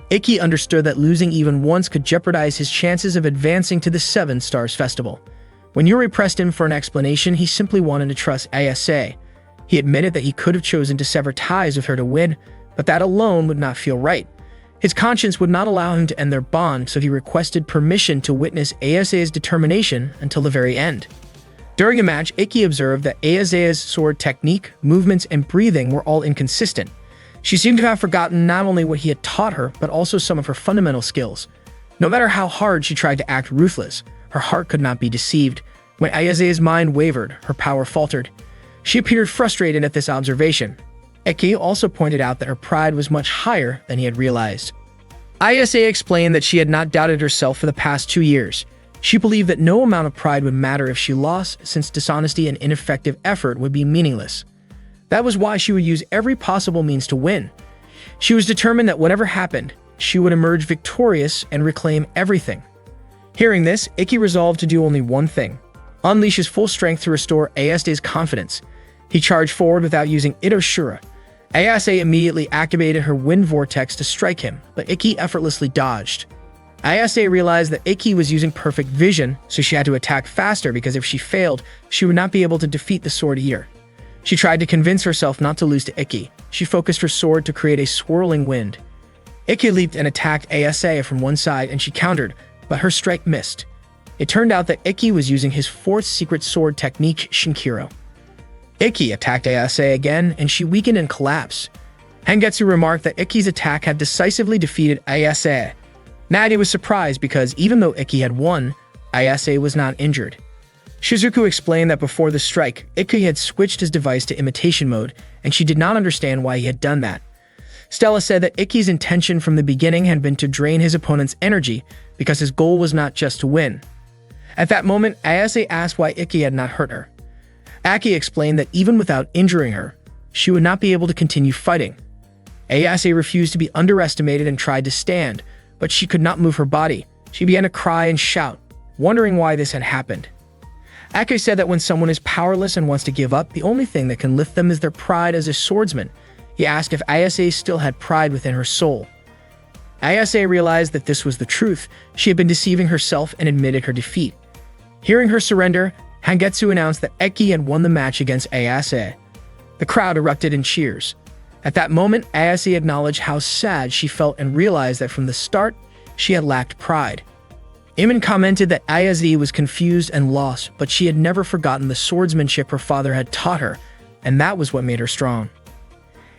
Speaker 1: Ikki understood that losing even once could jeopardize his chances of advancing to the Seven Stars Festival. When Yuri pressed him for an explanation, he simply wanted to trust Ayase. He admitted that he could have chosen to sever ties with her to win, but that alone would not feel right. His conscience would not allow him to end their bond, so he requested permission to witness Ayase's determination until the very end. During the match, Ikki observed that Ayase's sword technique, movements, and breathing were all inconsistent. She seemed to have forgotten not only what he had taught her, but also some of her fundamental skills. No matter how hard she tried to act ruthless, her heart could not be deceived. When Ayase's mind wavered, her power faltered. She appeared frustrated at this observation. Ikki also pointed out that her pride was much higher than he had realized. Ayase explained that she had not doubted herself for the past 2 years. She believed that no amount of pride would matter if she lost, since dishonesty and ineffective effort would be meaningless. That was why she would use every possible means to win. She was determined that whatever happened, she would emerge victorious and reclaim everything. Hearing this, Ikki resolved to do only one thing: unleash his full strength to restore Ayase's confidence. He charged forward without using Itoshura. Ayase immediately activated her wind vortex to strike him, but Ikki effortlessly dodged. Ayase realized that Ikki was using perfect vision, so she had to attack faster because if she failed, she would not be able to defeat the sword eater. She tried to convince herself not to lose to Ikki. She focused her sword to create a swirling wind. Ikki leaped and attacked Ayase from one side, and she countered, but her strike missed. It turned out that Ikki was using his fourth secret sword technique, Shinkiro. Ikki attacked Ayase again, and she weakened and collapsed. Hengetsu remarked that Ikki's attack had decisively defeated Ayase. Nagi was surprised because even though Ikki had won, Ayase was not injured. Shizuku explained that before the strike, Ikki had switched his device to imitation mode, and she did not understand why he had done that. Stella said that Ikki's intention from the beginning had been to drain his opponent's energy because his goal was not just to win. At that moment, Ayase asked why Ikki had not hurt her. Aki explained that even without injuring her, she would not be able to continue fighting. Ayase refused to be underestimated and tried to stand, but she could not move her body. She began to cry and shout, wondering why this had happened. Aki said that when someone is powerless and wants to give up, the only thing that can lift them is their pride as a swordsman. He asked if Ayase still had pride within her soul. Ayase realized that this was the truth. She had been deceiving herself and admitted her defeat. Hearing her surrender, Hengetsu announced that Ikki had won the match against Ayase. The crowd erupted in cheers. At that moment, Ayase acknowledged how sad she felt and realized that from the start, she had lacked pride. Iman commented that Ayase was confused and lost, but she had never forgotten the swordsmanship her father had taught her, and that was what made her strong.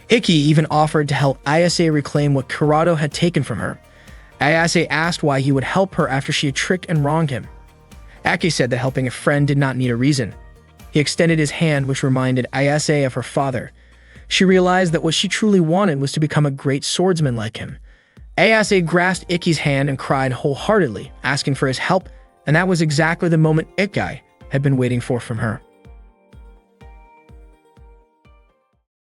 Speaker 1: Ikki even offered to help Ayase reclaim what Kurado had taken from her. Ayase asked why he would help her after she had tricked and wronged him. Ake said that helping a friend did not need a reason. He extended his hand, which reminded Ayase of her father. She realized that what she truly wanted was to become a great swordsman like him. Ayase grasped Iki's hand and cried wholeheartedly, asking for his help, and that was exactly the moment Ikai had been waiting for from her.